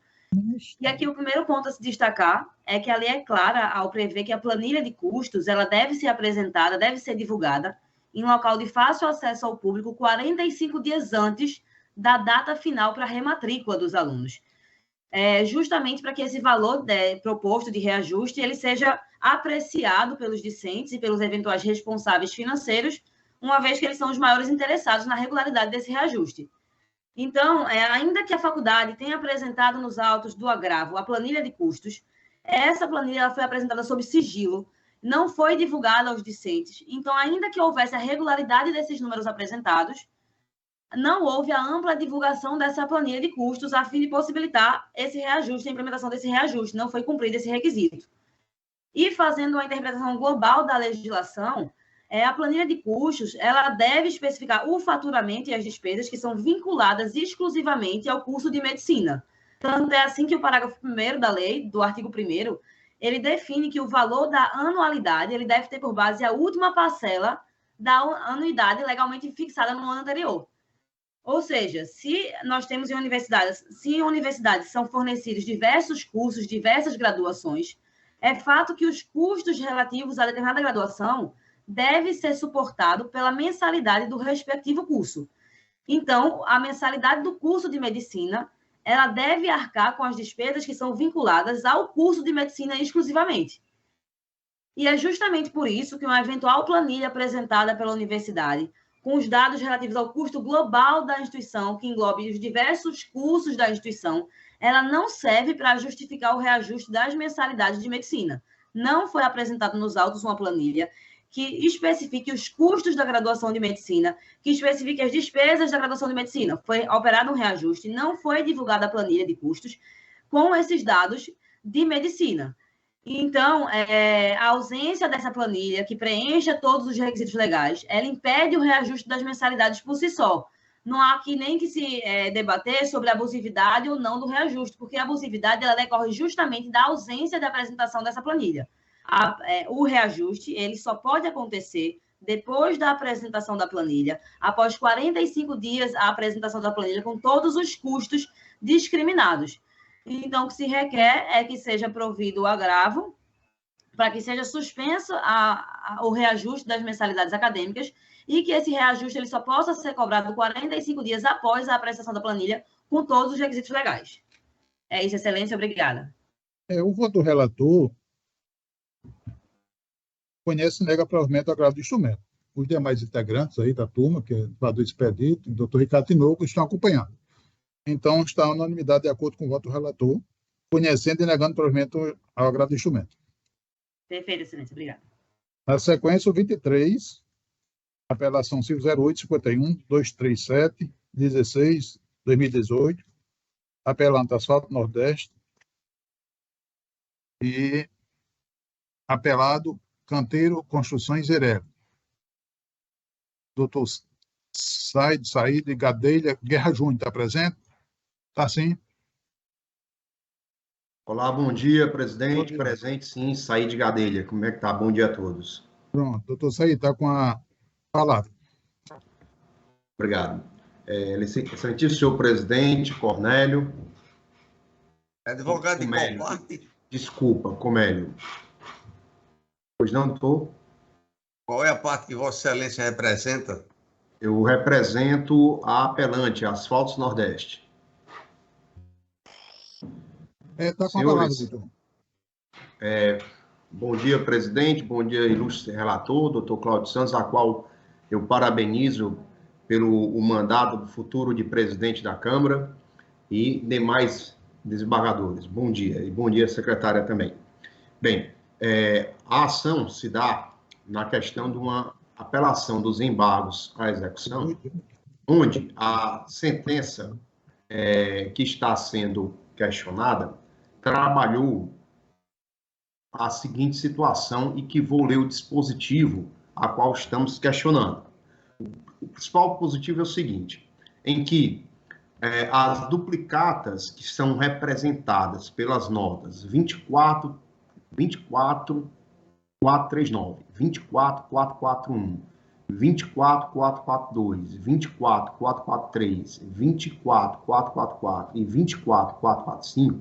E aqui o primeiro ponto a se destacar é que a lei é clara ao prever que a planilha de custos ela deve ser apresentada, deve ser divulgada em local de fácil acesso ao público 45 dias antes da data final para a rematrícula dos alunos. Justamente para que esse valor proposto de reajuste ele seja apreciado pelos discentes e pelos eventuais responsáveis financeiros, uma vez que eles são os maiores interessados na regularidade desse reajuste. Então, ainda que a faculdade tenha apresentado nos autos do agravo a planilha de custos, essa planilha ela foi apresentada sob sigilo, não foi divulgada aos discentes. Então, ainda que houvesse a regularidade desses números apresentados, não houve a ampla divulgação dessa planilha de custos a fim de possibilitar esse reajuste, a implementação desse reajuste. Não foi cumprido esse requisito. E fazendo uma interpretação global da legislação, a planilha de custos ela deve especificar o faturamento e as despesas que são vinculadas exclusivamente ao curso de medicina. Tanto é assim que o parágrafo 1º da lei, do artigo 1º, ele define que o valor da anualidade ele deve ter por base a última parcela da anuidade legalmente fixada no ano anterior. Ou seja, se nós temos em universidades são fornecidos diversos cursos, diversas graduações, é fato que os custos relativos a determinada graduação devem ser suportados pela mensalidade do respectivo curso. Então, a mensalidade do curso de medicina, ela deve arcar com as despesas que são vinculadas ao curso de medicina exclusivamente. E é justamente por isso que uma eventual planilha apresentada pela universidade com os dados relativos ao custo global da instituição, que englobe os diversos cursos da instituição, ela não serve para justificar o reajuste das mensalidades de medicina. Não foi apresentado nos autos uma planilha que especifique os custos da graduação de medicina, que especifique as despesas da graduação de medicina. Foi operado um reajuste, não foi divulgada a planilha de custos com esses dados de medicina. Então, a ausência dessa planilha, que preencha todos os requisitos legais, ela impede o reajuste das mensalidades por si só. Não há aqui nem que se debater sobre a abusividade ou não do reajuste, porque a abusividade ela decorre justamente da ausência de apresentação dessa planilha. O reajuste ele só pode acontecer depois da apresentação da planilha, após 45 dias a apresentação da planilha com todos os custos discriminados. Então, o que se requer é que seja provido o agravo para que seja suspenso o reajuste das mensalidades acadêmicas e que esse reajuste ele só possa ser cobrado 45 dias após a apresentação da planilha com todos os requisitos legais. É isso, Excelência, obrigada.
O voto do relator conhece e nega provimento do agravo do instrumento. Os demais integrantes aí da turma, que é o Vado Expedito, o doutor Ricardo Tinoco, estão acompanhando. Então, está a unanimidade de acordo com o voto do relator, conhecendo e negando provimento ao agravo do instrumento.
Perfeito, Excelência, obrigada.
Na sequência, o 23, apelação civil 0851-237-16-2018, apelante Asfalto Nordeste e apelado Canteiro Construções Zerelo. Doutor Said Gadelha Guerra Júnior, está presente? Está sim.
Olá, bom dia, presidente. Bom dia. Presente, sim, Said Gadelha. Como é que está? Bom dia a todos.
Pronto, doutor Said está com a palavra.
Obrigado. Excelentíssimo senhor presidente, Cornélio.
Advogado Comélio. De qual parte?
Desculpa, Comélio. Pois não, doutor?
Qual é a parte que Vossa Excelência representa?
Eu represento a apelante, Asfaltos Nordeste.
Está com a palavra, doutor.
Bom dia, presidente. Bom dia, ilustre relator, doutor Cláudio Santos, a qual eu parabenizo pelo mandato do futuro de presidente da Câmara e demais desembargadores. Bom dia. E bom dia, secretária também. Bem, a ação se dá na questão de uma apelação dos embargos à execução, onde a sentença que está sendo questionada trabalhou a seguinte situação e que vou ler o dispositivo a qual estamos questionando. O principal positivo é o seguinte, em que as duplicatas que são representadas pelas notas 24.439, 24.441, 24.442, 24.443, 24.444 e 24.445,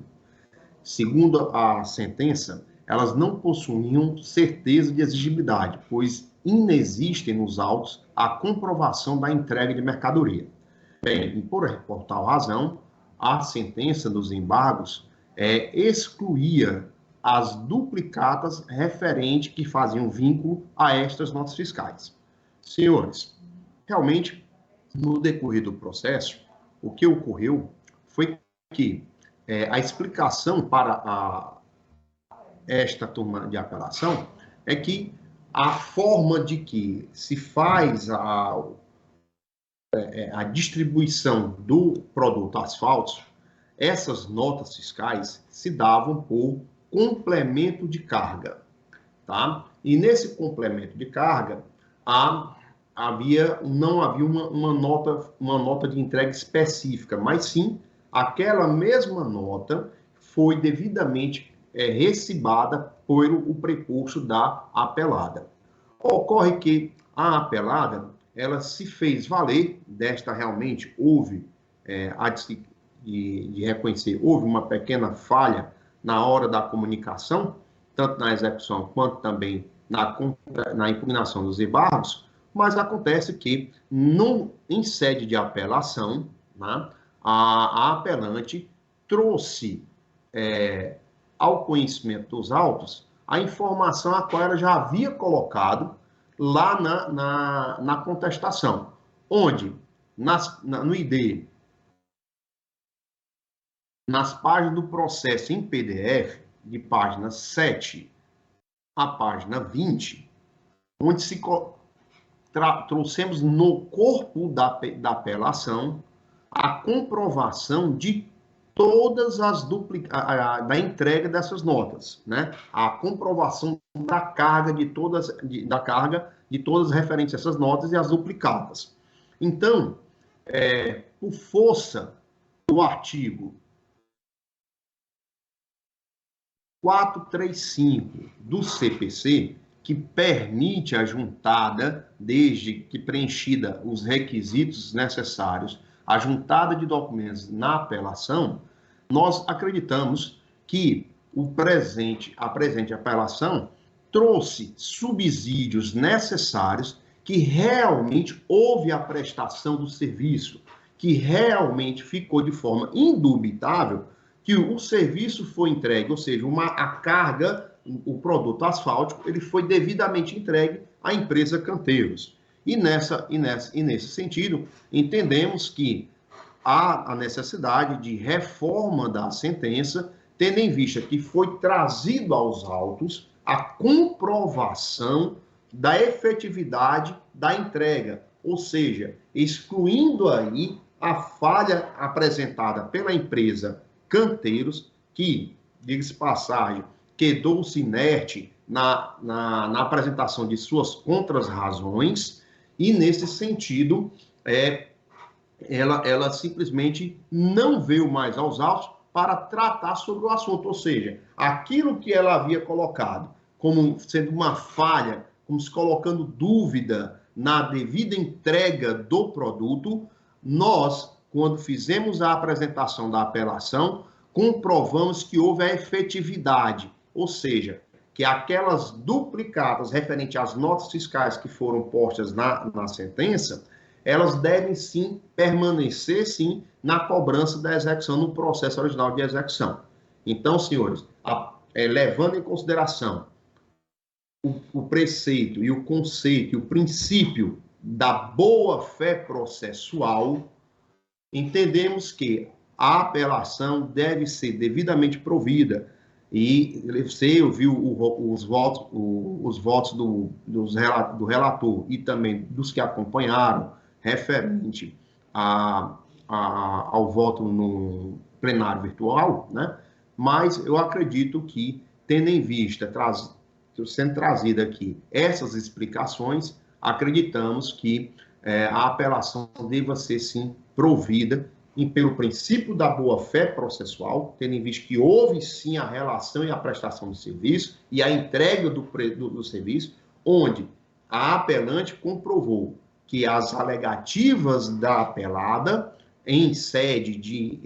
segundo a sentença, elas não possuíam certeza de exigibilidade, pois inexistem nos autos a comprovação da entrega de mercadoria. Bem, por tal razão, a sentença dos embargos excluía as duplicatas referentes que faziam vínculo a estas notas fiscais. Senhores, realmente, no decorrer do processo, o que ocorreu foi que a explicação para esta turma de apelação é que a forma de que se faz a distribuição do produto asfalto, essas notas fiscais se davam por complemento de carga, tá? E nesse complemento de carga não havia uma nota de entrega específica, mas sim aquela mesma nota foi devidamente recibada por o preposto da apelada. Ocorre que a apelada ela se fez valer, desta realmente houve, de reconhecer, houve uma pequena falha na hora da comunicação, tanto na execução quanto também na impugnação dos embargos, mas acontece que, em sede de apelação, né, a apelante trouxe ao conhecimento dos autos a informação a qual ela já havia colocado lá na contestação, onde, no ID, nas páginas do processo em PDF, de página 7 à página 20, onde trouxemos no corpo da apelação a comprovação de todas as da entrega dessas notas, né? A comprovação da carga de todas as referentes a essas notas e as duplicadas. Então, por força do artigo 435 do CPC, que permite a juntada, desde que preenchida os requisitos necessários, a juntada de documentos na apelação, nós acreditamos que a presente apelação trouxe subsídios necessários, que realmente houve a prestação do serviço, que realmente ficou de forma indubitável que o serviço foi entregue, ou seja, a carga, o produto asfáltico, ele foi devidamente entregue à empresa Canteiros. E nesse sentido, entendemos que há a necessidade de reforma da sentença, tendo em vista que foi trazido aos autos a comprovação da efetividade da entrega, ou seja, excluindo aí a falha apresentada pela empresa Canteiros, que, diga-se passagem, quedou-se inerte na apresentação de suas contras-razões, e, nesse sentido, ela simplesmente não veio mais aos autos para tratar sobre o assunto, ou seja, aquilo que ela havia colocado como sendo uma falha, como se colocando dúvida na devida entrega do produto, nós, quando fizemos a apresentação da apelação, comprovamos que houve a efetividade, ou seja, que aquelas duplicadas referente às notas fiscais que foram postas na sentença, elas devem sim permanecer sim na cobrança da execução, no processo original de execução. Então, senhores, levando em consideração o preceito e o conceito e o princípio da boa-fé processual, entendemos que a apelação deve ser devidamente provida. E você ouviu os votos do relator e também dos que acompanharam, referente ao voto no plenário virtual, né? Mas eu acredito que, tendo em vista, sendo trazida aqui essas explicações, acreditamos que a apelação deva ser, sim, provida pelo princípio da boa-fé processual, tendo em vista que houve, sim, a relação e a prestação do serviço e a entrega do serviço, onde a apelante comprovou que as alegativas da apelada, em sede de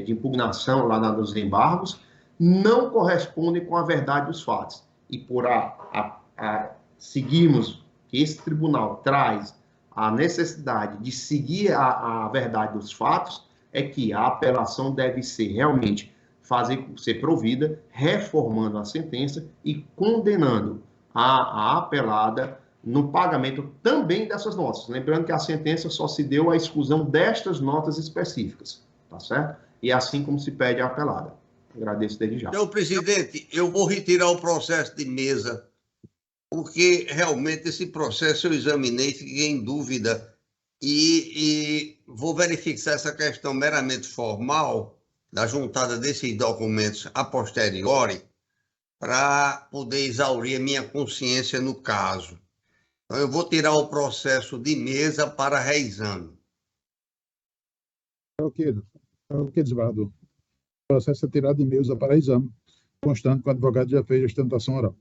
impugnação lá nos embargos, não correspondem com a verdade dos fatos. E por seguirmos que esse tribunal traz a necessidade de seguir a verdade dos fatos, é que a apelação deve ser realmente ser provida, reformando a sentença e condenando a apelada no pagamento também dessas notas. Lembrando que a sentença só se deu à exclusão destas notas específicas, tá certo? E assim como se pede a apelada. Agradeço desde já.
Senhor presidente, eu vou retirar o processo de mesa, porque realmente esse processo eu examinei, fiquei em dúvida, e vou verificar essa questão meramente formal da juntada desses documentos a posteriori para poder exaurir a minha consciência no caso. Então, eu vou tirar o processo de mesa para reexame.
Ok, desembargador. O processo é tirado de mesa para exame, constante que o advogado já fez a sustentação oral.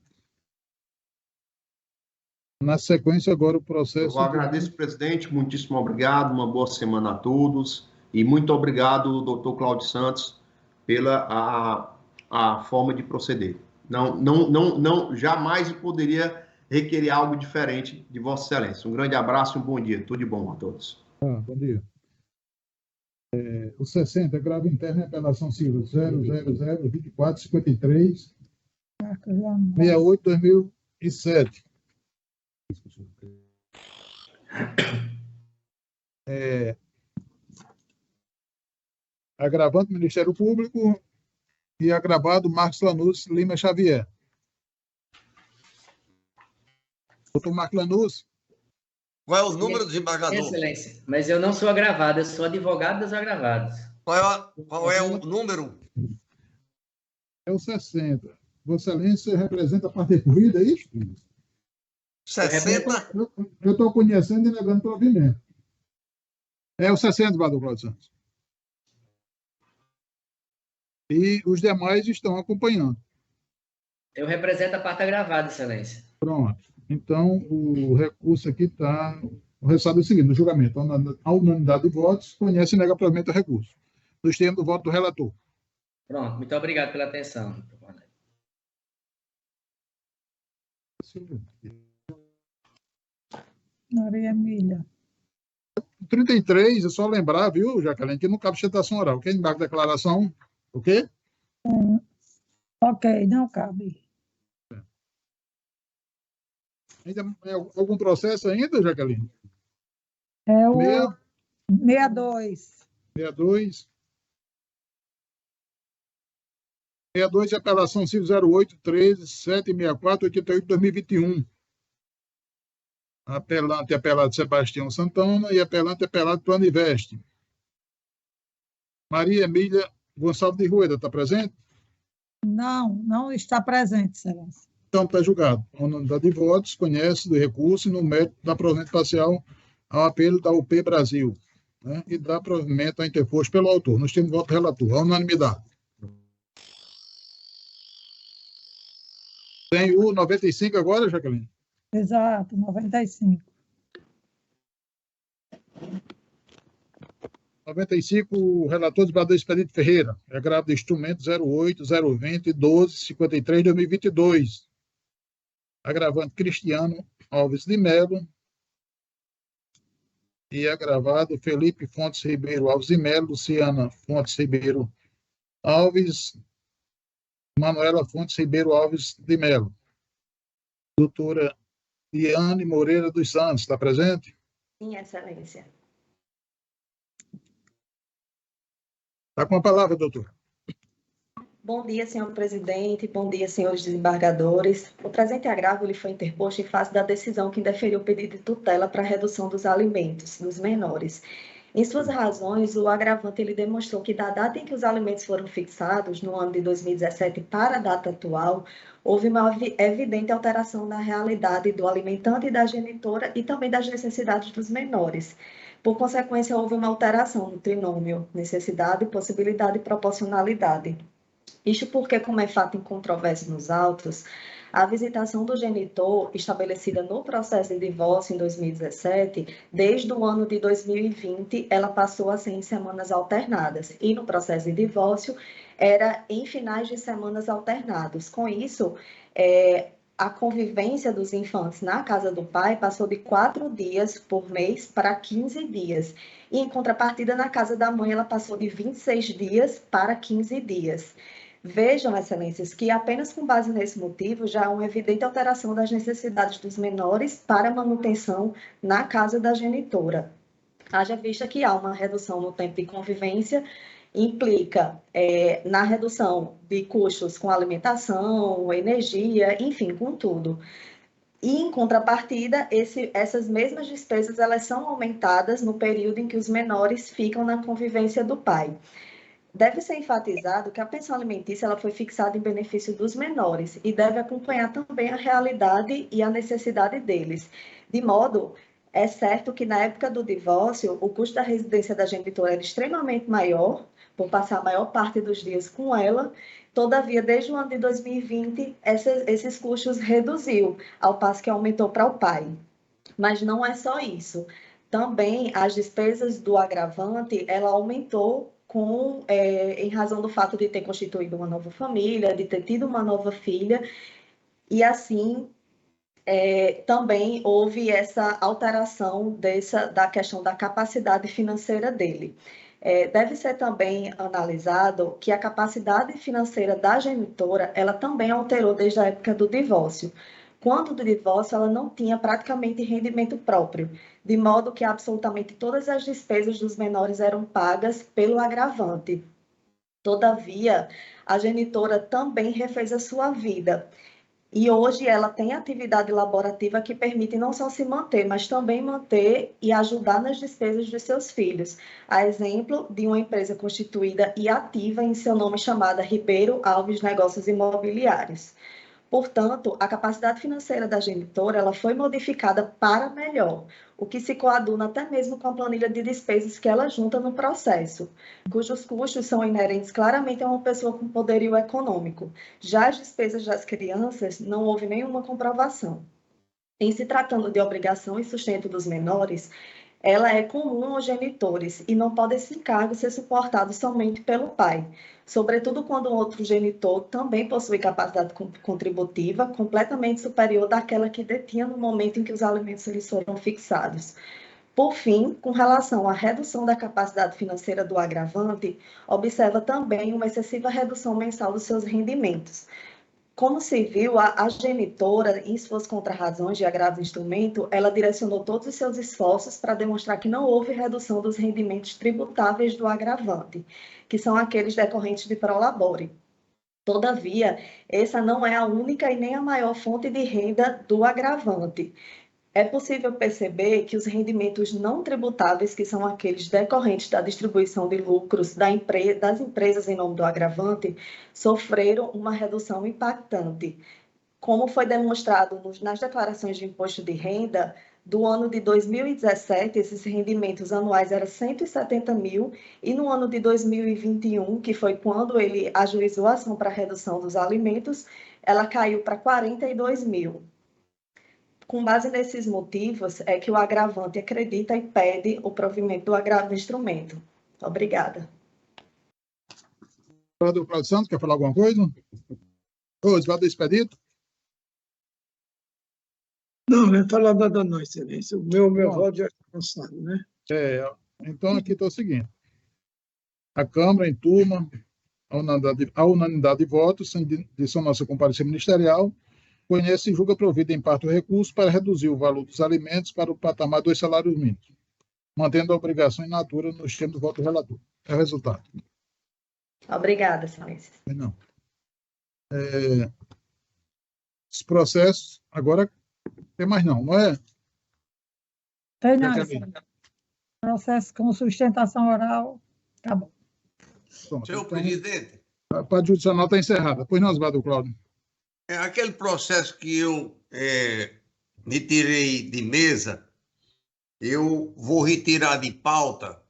Na sequência, agora o processo...
Eu agradeço, presidente, muitíssimo obrigado, uma boa semana a todos, e muito obrigado, doutor Cláudio Santos, pela a forma de proceder. Não, jamais poderia requerer algo diferente de Vossa Excelência. Um grande abraço e um bom dia. Tudo de bom a todos.
Bom dia. O 60, grave interno em apelação civil 0002453 68/2007. Agravante do Ministério Público e agravado Marcos Lanús Lima Xavier. Doutor Marcos Lanús.
Qual é o número do desembargador?
Excelência, mas eu não sou agravado, eu sou advogado dos agravados.
Qual é o número?
É o 60. Vossa Excelência representa a parte recorrida, é isso?
60?
Eu estou conhecendo e negando provimento. É o 60, Bador Cláudio Santos. E os demais estão acompanhando.
Eu represento a parte agravada, Excelência.
Pronto. Então, o recurso aqui está... O resultado é o seguinte: no julgamento, a unanimidade de votos, conhece e nega provimento ao recurso. Nos termos do voto do relator.
Pronto, muito obrigado pela atenção.
Maria Emília.
33, é só lembrar, viu, Jaqueline, que não cabe sustentação oral. Quem embarca a declaração, o quê?
Ok, não cabe.
Ainda algum processo ainda, Jaqueline?
É o 62.
62. 62 de apelação civil 08 13 764 88 2021. Apelante apelado Sebastião Santana e apelante apelado Plano Investe. Maria Emília Gonçalves de Rueda, está presente?
Não, não está presente, excelência.
Então, está julgado. A unanimidade de votos, conhece do recurso e no mérito da provimento parcial ao apelo da UP Brasil, né, e dá provimento a interposto pelo autor. Nós temos voto relator, a unanimidade. Tem o 95 agora, Jaqueline?
Exato, 95.
95, o relator desembargador Expedito Ferreira, agravo de instrumento 08 020 12 53 2022. Agravante Cristiano Alves de Melo e agravado Felipe Fontes Ribeiro Alves de Melo, Luciana Fontes Ribeiro Alves, Manuela Fontes Ribeiro Alves de Melo. Doutora Iane Moreira dos Santos, está presente?
Sim, excelência.
Está com a palavra, doutor.
Bom dia, senhor presidente. Bom dia, senhores desembargadores. O presente agravo ele foi interposto em face da decisão que indeferiu o pedido de tutela para a redução dos alimentos dos menores. Em suas razões, o agravante ele demonstrou que da data em que os alimentos foram fixados, no ano de 2017, para a data atual, houve uma evidente alteração na realidade do alimentante e da genitora e também das necessidades dos menores. Por consequência, houve uma alteração no trinômio necessidade, possibilidade e proporcionalidade. Isto porque, como é fato incontroverso nos autos, a visitação do genitor, estabelecida no processo de divórcio em 2017, desde o ano de 2020, ela passou a ser em semanas alternadas. E no processo de divórcio, era em finais de semanas alternados. Com isso, a convivência dos infantes na casa do pai passou de 4 dias por mês para 15 dias. E, em contrapartida, na casa da mãe, ela passou de 26 dias para 15 dias. Vejam, excelências, que apenas com base nesse motivo já há uma evidente alteração das necessidades dos menores para manutenção na casa da genitora. Haja vista que há uma redução no tempo de convivência, implica na redução de custos com alimentação, energia, enfim, com tudo. E, em contrapartida, essas mesmas despesas elas são aumentadas no período em que os menores ficam na convivência do pai. Deve ser enfatizado que a pensão alimentícia ela foi fixada em benefício dos menores e deve acompanhar também a realidade e a necessidade deles. De modo, é certo que na época do divórcio, o custo da residência da genitora era extremamente maior, por passar a maior parte dos dias com ela. Todavia, desde o ano de 2020, esses custos reduziu, ao passo que aumentou para o pai. Mas não é só isso. Também as despesas do agravante, ela aumentou em razão do fato de ter constituído uma nova família, de ter tido uma nova filha, e assim também houve essa alteração da questão da capacidade financeira dele. Deve ser também analisado que a capacidade financeira da genitora, ela também alterou desde a época do divórcio. Quando do divórcio, ela não tinha praticamente rendimento próprio, de modo que absolutamente todas as despesas dos menores eram pagas pelo agravante. Todavia, a genitora também refez a sua vida. E hoje ela tem atividade laborativa que permite não só se manter, mas também manter e ajudar nas despesas de seus filhos. A exemplo de uma empresa constituída e ativa em seu nome chamada Ribeiro Alves Negócios Imobiliários. Portanto, a capacidade financeira da genitora ela foi modificada para melhor, o que se coaduna até mesmo com a planilha de despesas que ela junta no processo, cujos custos são inerentes claramente a uma pessoa com poderio econômico. Já as despesas das crianças, não houve nenhuma comprovação. Em se tratando de obrigação e sustento dos menores, ela é comum aos genitores e não pode esse encargo ser suportado somente pelo pai, sobretudo quando o outro genitor também possui capacidade contributiva completamente superior daquela que detinha no momento em que os alimentos lhes foram fixados. Por fim, com relação à redução da capacidade financeira do agravante, observa também uma excessiva redução mensal dos seus rendimentos. Como se viu, a genitora, em suas contrarrazões de agravo de instrumento, ela direcionou todos os seus esforços para demonstrar que não houve redução dos rendimentos tributáveis do agravante, que são aqueles decorrentes de prolabore. Todavia, essa não é a única e nem a maior fonte de renda do agravante. É possível perceber que os rendimentos não tributáveis, que são aqueles decorrentes da distribuição de lucros das empresas em nome do agravante, sofreram uma redução impactante. Como foi demonstrado nas declarações de imposto de renda, do ano de 2017, esses rendimentos anuais eram 170 mil, e no ano de 2021, que foi quando ele ajuizou a ação para a redução dos alimentos, ela caiu para 42 mil. Com base nesses motivos, é que o agravante acredita e pede o provimento do agravo do instrumento. Obrigada.
Vereador Cláudio Santos, quer falar alguma coisa? Ô, Osvaldo Expedito?
Não, não fala nada não, Excelência. O meu voto já está cansado, né?
Então, aqui está o seguinte. A Câmara, em turma, a unanimidade de votos, sem dissonância com o parecer ministerial, conhece e julga provido em parte o recurso para reduzir o valor dos alimentos para o patamar dos salários mínimos, mantendo a obrigação in natura no esquema do voto do relator. É o resultado.
Obrigada, Excelência.
Não. Os processos, agora, tem mais não é?
Tem não, Excelência. Processo com sustentação oral, tá bom.
Pronto, senhor presidente.
A parte judicial está encerrada. Pois não, Osvaldo Cláudio.
Aquele processo que eu me tirei de mesa, eu vou retirar de pauta,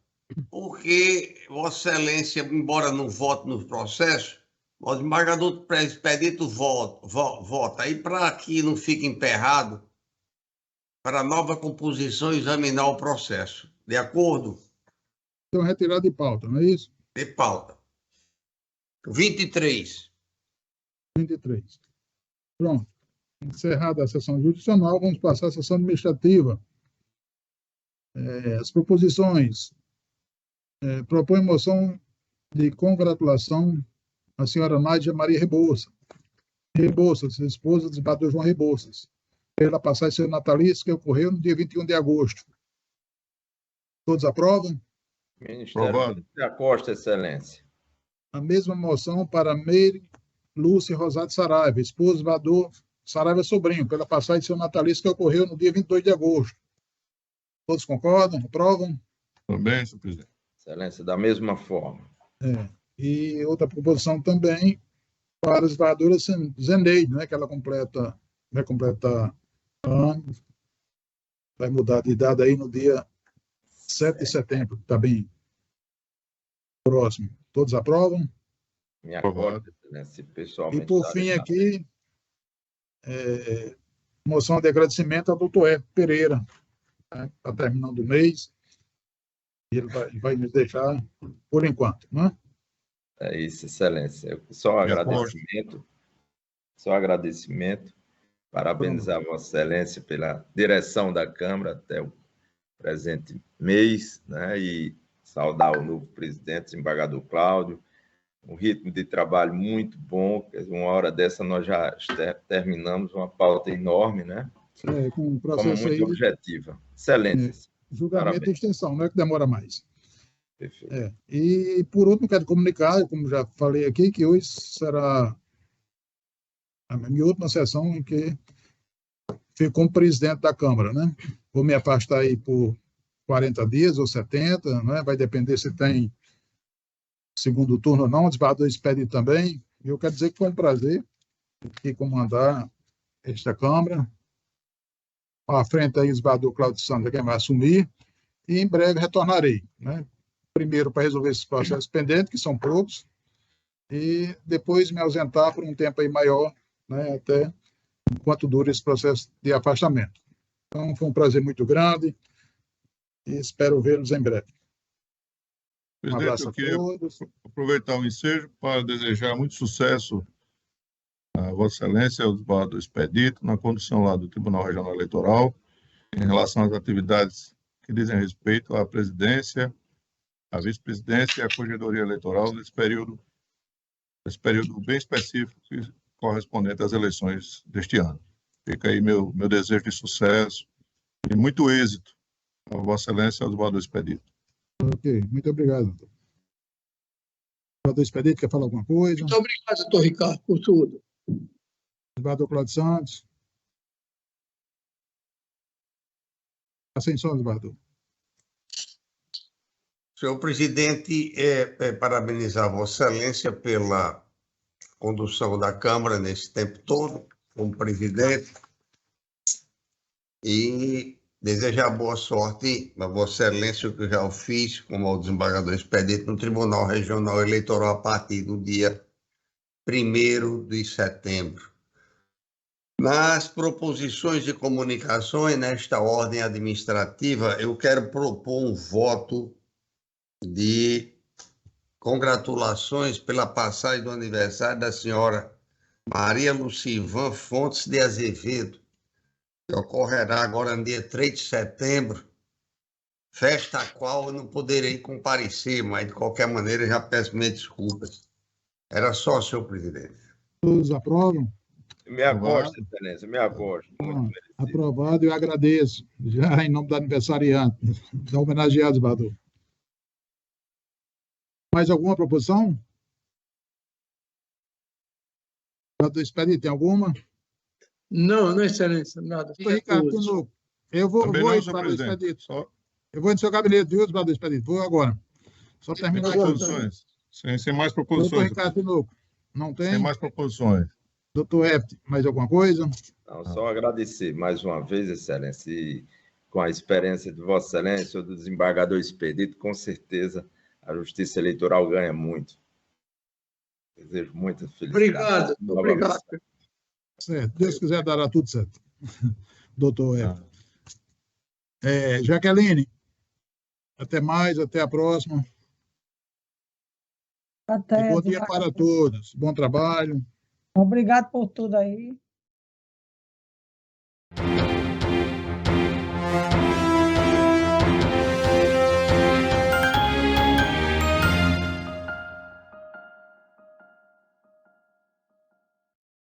porque Vossa Excelência, embora não vote no processo, o desembargador do expedito vota. E para que não fique emperrado, para a nova composição examinar o processo. De acordo?
Então, retirar de pauta, não é isso?
De pauta. 23.
Pronto. Encerrada a sessão judicial, vamos passar à sessão administrativa. As proposições. Propõe moção de congratulação à senhora Nádia Maria Rebouças, esposa do desembargador João Rebouças, pela passagem seu natalício que ocorreu no dia 21 de agosto. Todos aprovam?
Ministério da Costa, Excelência.
A mesma moção para Meire Lúcia Rosado Saraiva, esposa do desembargador Saraiva Sobrinho, pela passagem seu natalício que ocorreu no dia 22 de agosto. Todos concordam? Aprovam?
Também, senhor presidente.
Excelência, da mesma forma.
E outra proposição também para a desembargadora Zeneide, né, que ela vai completar anos, vai mudar de idade aí no dia 7 de setembro, que está bem próximo. Todos aprovam?
Me acordo, Excelência, pessoalmente.
E por fim aqui, moção de agradecimento ao doutor Hélio Pereira, está terminando o mês, e ele vai nos deixar por enquanto, né?
É isso, Excelência. Só agradecimento, parabenizar Vossa Excelência pela direção da Câmara até o presente mês, né? E saudar o novo presidente, desembargador Cláudio, um ritmo de trabalho muito bom, uma hora dessa nós já terminamos uma pauta enorme, né?
Com um processo
muito objetiva. Excelente.
Julgamento
Parabéns.
e extensão, não é que demora mais.
Perfeito.
E, por último, quero comunicar, como já falei aqui, que hoje será a minha última sessão em que fico como presidente da Câmara, né? Vou me afastar aí por 40 dias ou 70, né? Vai depender se tem segundo turno ou não, o desembargador expede também. E eu quero dizer que foi um prazer aqui comandar esta Câmara. À frente aí o desembargador Cláudio Santos, quem vai assumir, e em breve retornarei, né? Primeiro para resolver esses processos pendentes, que são poucos, e depois me ausentar por um tempo aí maior, né? Até enquanto dura esse processo de afastamento. Então, foi um prazer muito grande e espero vê-los em breve. Um abraço a todos.
Aproveitar o ensejo para desejar muito sucesso a Vossa Excelência, ao desembargador Expedito, na condução lá do Tribunal Regional Eleitoral, em relação às atividades que dizem respeito à presidência, à vice-presidência e à corregedoria eleitoral nesse período bem específico correspondente às eleições deste ano. Fica aí meu desejo de sucesso e muito êxito a Vossa Excelência e ao desembargador Expedito.
Ok, muito obrigado, doutor. O desembargador Expedito quer falar alguma coisa?
Muito obrigado, doutor Ricardo, por tudo.
Desembargador Cláudio Santos. Ascensão, desembargador.
Senhor presidente, parabenizar Vossa Excelência pela condução da Câmara nesse tempo todo, como presidente, e desejar boa sorte a Vossa Excelência, que eu já o fiz, como ao desembargador Expedito, no Tribunal Regional Eleitoral a partir do dia 1º de setembro. Nas proposições de comunicações, nesta ordem administrativa, eu quero propor um voto de congratulações pela passagem do aniversário da senhora Maria Lucivan Fontes de Azevedo, que ocorrerá agora no dia 3 de setembro, festa a qual eu não poderei comparecer, mas de qualquer maneira já peço minhas desculpas. Era só, senhor presidente.
Todos aprovam?
Me agosto, Excelência, me agosto.
Aprovado, eu agradeço, já em nome do aniversariante, da homenageado, desembargador. Mais alguma proposição? Desembargador Expedito, tem alguma?
Não, Excelência, nada.
Ricardo Tinoco, eu vou ir para o Expedito. Eu vou no seu gabinete, viu, desembargador Expedito? Vou agora. Só terminar
proposições. Sem mais proposições.
Doutor Ricardo Tinoco, não tem?
Sem mais proposições.
Doutor Heft, mais alguma coisa?
Não, só agradecer mais uma vez, Excelência, e com a experiência de Vossa Excelência ou do desembargador Expedito, com certeza a Justiça Eleitoral ganha muito. Desejo muita felicidade.
Obrigado.
Certo, Deus quiser dará tudo certo. Doutor Heft. Jaqueline, até mais, até a próxima.
Até.
E bom dia para todos. Bom trabalho.
Obrigado por tudo aí.